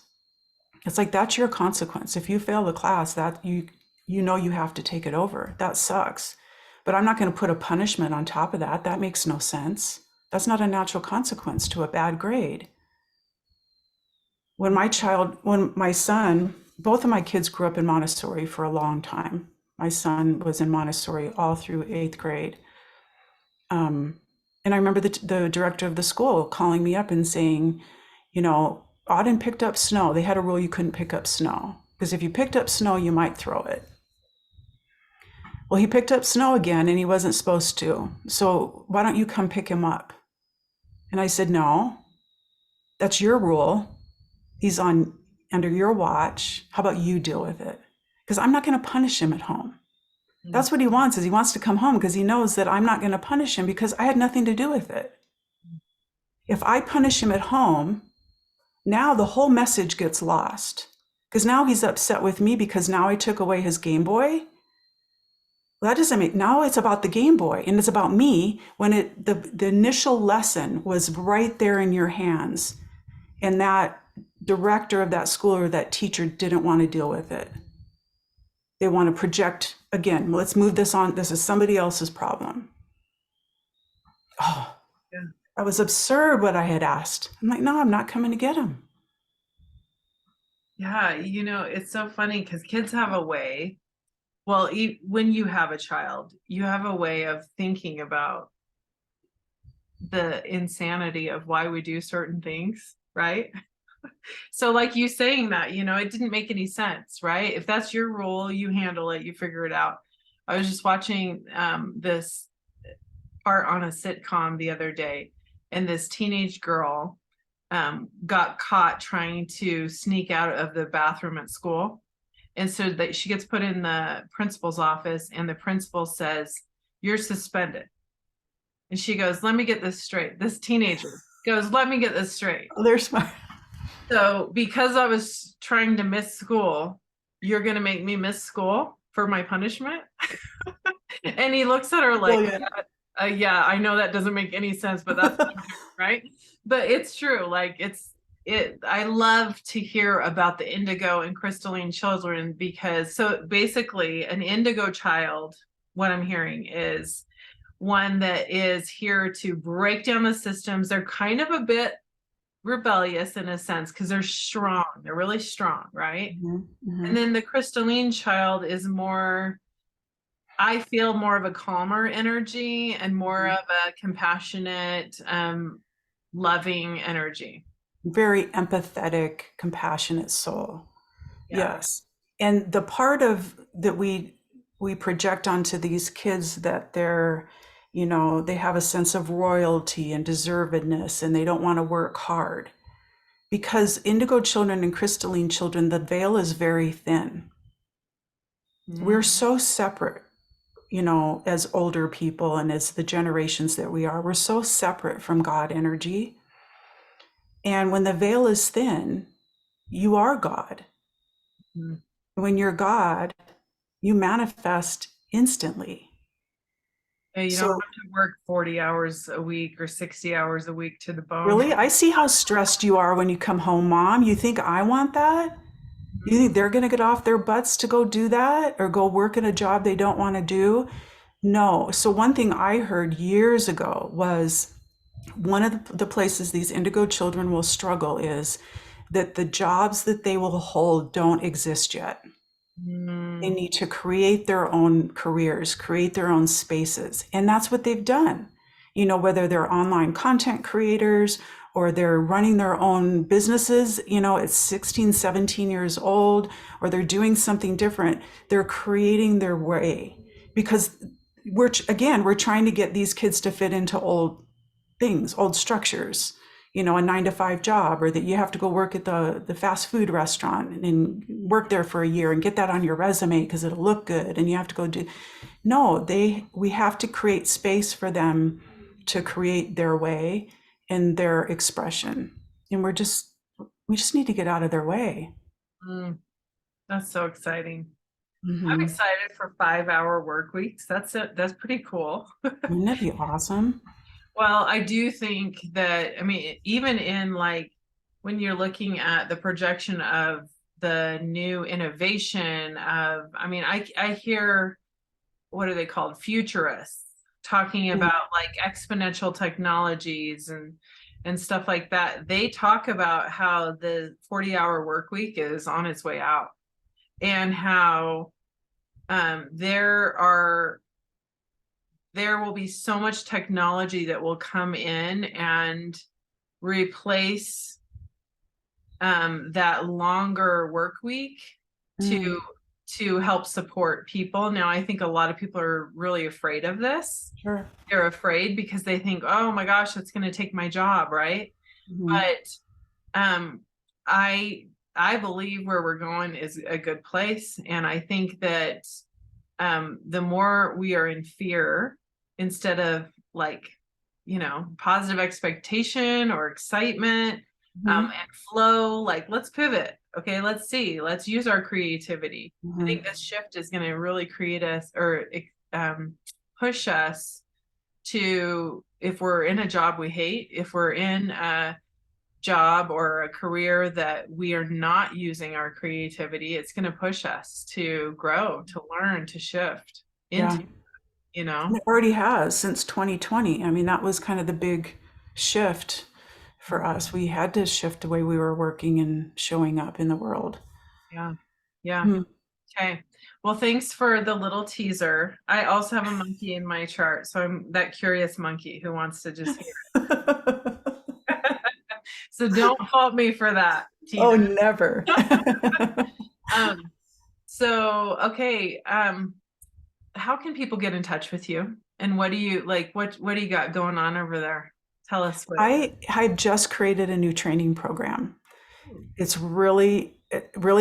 It's like, that's your consequence. If you fail the class, that you have to take it over. That sucks. But I'm not going to put a punishment on top of that. That makes no sense. That's not a natural consequence to a bad grade. When my son, both of my kids grew up in Montessori for a long time. My son was in Montessori all through 8th grade. And I remember the director of the school calling me up and saying, Auden picked up snow. They had a rule you couldn't pick up snow, because if you picked up snow, you might throw it. Well, he picked up snow again and he wasn't supposed to. So why don't you come pick him up? And I said, no, that's your rule. He's under your watch. How about you deal with it? Because I'm not going to punish him at home. That's what he wants, is he wants to come home because he knows that I'm not going to punish him because I had nothing to do with it. If I punish him at home, now the whole message gets lost, because now he's upset with me because now I took away his Game Boy. Well, that doesn't make, now it's about the Game Boy and it's about me, when the initial lesson was right there in your hands, and that director of that school or that teacher didn't want to deal with it. They want to project, again, let's move this on. This is somebody else's problem. Oh, yeah. That was absurd what I had asked. I'm like, no, I'm not coming to get him. Yeah, it's so funny because kids have a way. Well, when you have a child, you have a way of thinking about the insanity of why we do certain things, right? So like you saying that, it didn't make any sense, right? If that's your rule, you handle it, you figure it out. I was just watching this part on a sitcom the other day, and this teenage girl got caught trying to sneak out of the bathroom at school. And so that she gets put in the principal's office, and the principal says, "You're suspended." And she goes, "Let me get this straight." This teenager goes, "Let me get this straight." Oh, they're smart. So because I was trying to miss school, you're going to make me miss school for my punishment? And he looks at her like, yeah, I know that doesn't make any sense, but that's what I'm doing, right? But it's true. Like I love to hear about the indigo and crystalline children, because so basically an indigo child, what I'm hearing is one that is here to break down the systems. They're kind of a bit rebellious in a sense because they're strong. They're really strong, right? Mm-hmm. And then the crystalline child is more, I feel, more of a calmer energy and more of a compassionate, loving energy. Very empathetic, compassionate soul. Yeah. Yes. And the part of that we project onto these kids that they're You know, they have a sense of royalty and deservedness, and they don't want to work hard. Because indigo children and crystalline children, the veil is very thin. We're Mm. so separate, you know, as older people and as the generations that we are, we're so separate from God energy. And when the veil is thin, you are God. Mm. When you're God, you manifest instantly. Yeah, you don't have So, to work 40 hours a week or 60 hours a week to the bone. really, I see how stressed you are when you come home, Mom. You think I want that? You think they're going to get off their butts to go do that or go work in a job they don't want to do? No. So, one thing I heard years ago was one of the places these indigo children will struggle is that the jobs that they will hold don't exist yet. They Mm. need to create their own careers, create their own spaces. And that's what they've done. You know, whether they're online content creators or they're running their own businesses, you know, at 16, 17 years old, or they're doing something different, they're creating their way. Because we're trying to get these kids to fit into old things, old structures, you know, a 9 to 5 job, or that you have to go work at the fast food restaurant and work there for a year and get that on your resume because it'll look good. And you have to go do, no, we have to create space for them to create their way and their expression. And we just need to get out of their way. Mm. That's so exciting. I'm Mm-hmm. excited for 5-hour work weeks. That's it. That's pretty cool. Wouldn't that be awesome? Well, I do think that, I mean, even in like when you're looking at the projection of the new innovation of, I mean, I hear, what are they called? Futurists talking about like exponential technologies and stuff like that. They talk about how the 40-hour work week is on its way out and how there will be so much technology that will come in and replace that longer work week to Mm, to help support people. Now, I think a lot of people are really afraid of this. sure. They're afraid because they think, oh my gosh, it's going to take my job, right? Mm-hmm. But um, I believe where we're going is a good place, and I think that the more we are in fear instead of like, you know, positive expectation or excitement, Mm-hmm. and flow, like let's pivot. Okay, let's see. Let's use our creativity. I Mm-hmm. think this shift is going to really create us or push us to, if we're in a job we hate, if we're in a job or a career that we are not using our creativity, it's going to push us to grow, to learn, to shift Yeah. into, you know. And it already has since 2020. I mean, that was kind of the big shift for us. We had to shift the way we were working and showing up in the world. Yeah. Yeah. Hmm. Okay. Well, thanks for the little teaser. I also have a monkey in my chart, so I'm that curious monkey who wants to just hear. So don't fault me for that, Oh, Tina. never. Um, so okay, how can people get in touch with you? And what do you like? What do you got going on over there? Tell us what. I just created a new training program. It's really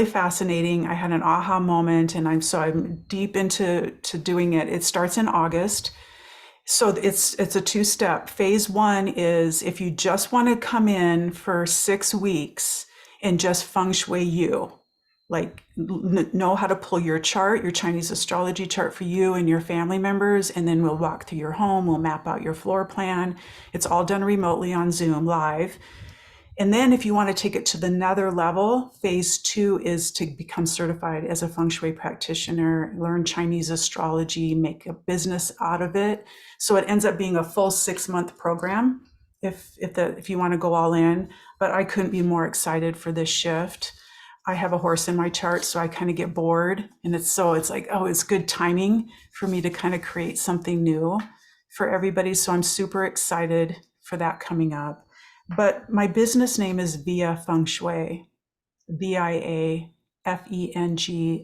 fascinating. I had an aha moment, and I'm deep into doing it. It starts in August. So it's a two-step. Phase one is if you just want to come in for 6 weeks and just feng shui you, like know how to pull your chart, your Chinese astrology chart for you and your family members, and then we'll walk through your home, we'll map out your floor plan. It's all done remotely on Zoom live. And then if you want to take it to the another level, phase two is to become certified as a feng shui practitioner, learn Chinese astrology, make a business out of it. So it ends up being a full 6-month program if you want to go all in. But I couldn't be more excited for this shift. I have a horse in my chart, so I kind of get bored. And it's like, oh, it's good timing for me to kind of create something new for everybody. So I'm super excited for that coming up. But my business name is Via Feng Shui,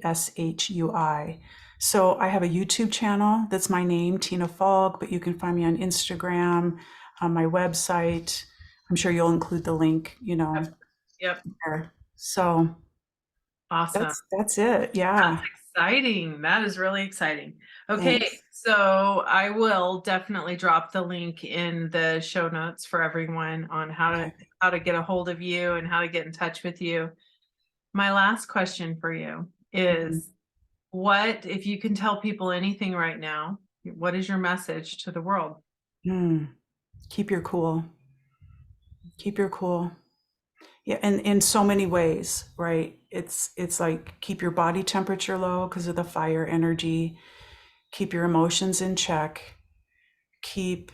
VIAFENGSHUI. So I have a YouTube channel that's my name, Tina Fallk, but you can find me on Instagram, on my website. I'm sure you'll include the link, Yep. there. So Awesome. that's it. That's Yeah. exciting. That is really exciting. Okay, Thanks. so I will definitely drop the link in the show notes for everyone on Okay. how to get a hold of you and how to get in touch with you. My last question for you Mhm. is, what, if you can tell people anything right now, what is your message to the world? Keep your cool. Keep your cool. Yeah, and in so many ways, right? It's like keep your body temperature low because of the fire energy, keep your emotions in check, keep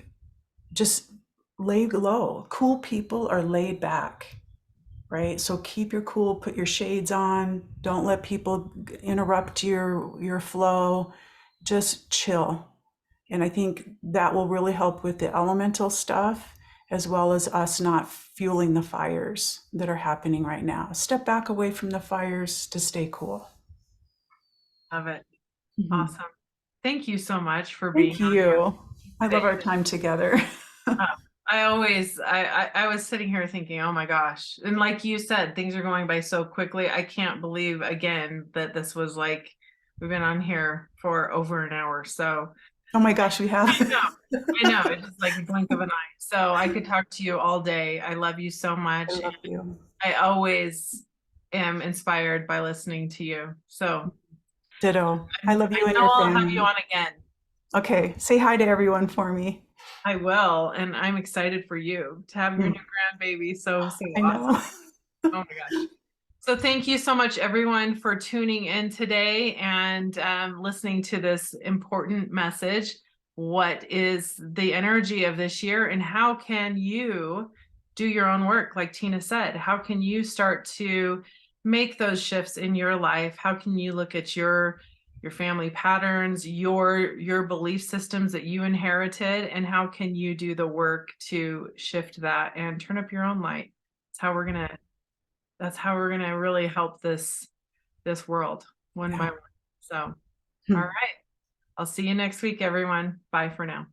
just lay low. Cool people are laid back, right? So keep your cool, put your shades on, don't let people interrupt your flow. Just chill. And I think that will really help with the elemental stuff, as well as us not fueling the fires that are happening right now. Step back away from the fires to stay cool. Love it. Mhm. Awesome. Thank you so much for being Thank on here you. I love today. our time together. Uh, I was sitting here thinking, oh my gosh. And like you said, things are going by so quickly. I can't believe again that this was like, we've been on here for over an hour. So Oh my gosh, we have. I know, I know. It's just like a blink of an eye. So I could talk to you all day. I love you so I much. love you. I always am inspired by listening to you. So Ditto. I love you I and know your I'll have you family. on again. Okay, say hi to everyone for me. I will. And I'm excited for you to have your Hmm, new grandbaby. So, so I awesome. know. Oh my gosh. So thank you so much, everyone, for tuning in today and listening to this important message. What is the energy of this year, and how can you do your own work? Like Tina said, how can you start to make those shifts in your life? How can you look at your family patterns, your belief systems that you inherited, and how can you do the work to shift that and turn up your own light? That's how we're gonna really help this world one by Yeah. one. So, all Hmm. right. I'll see you next week, everyone. Bye for now.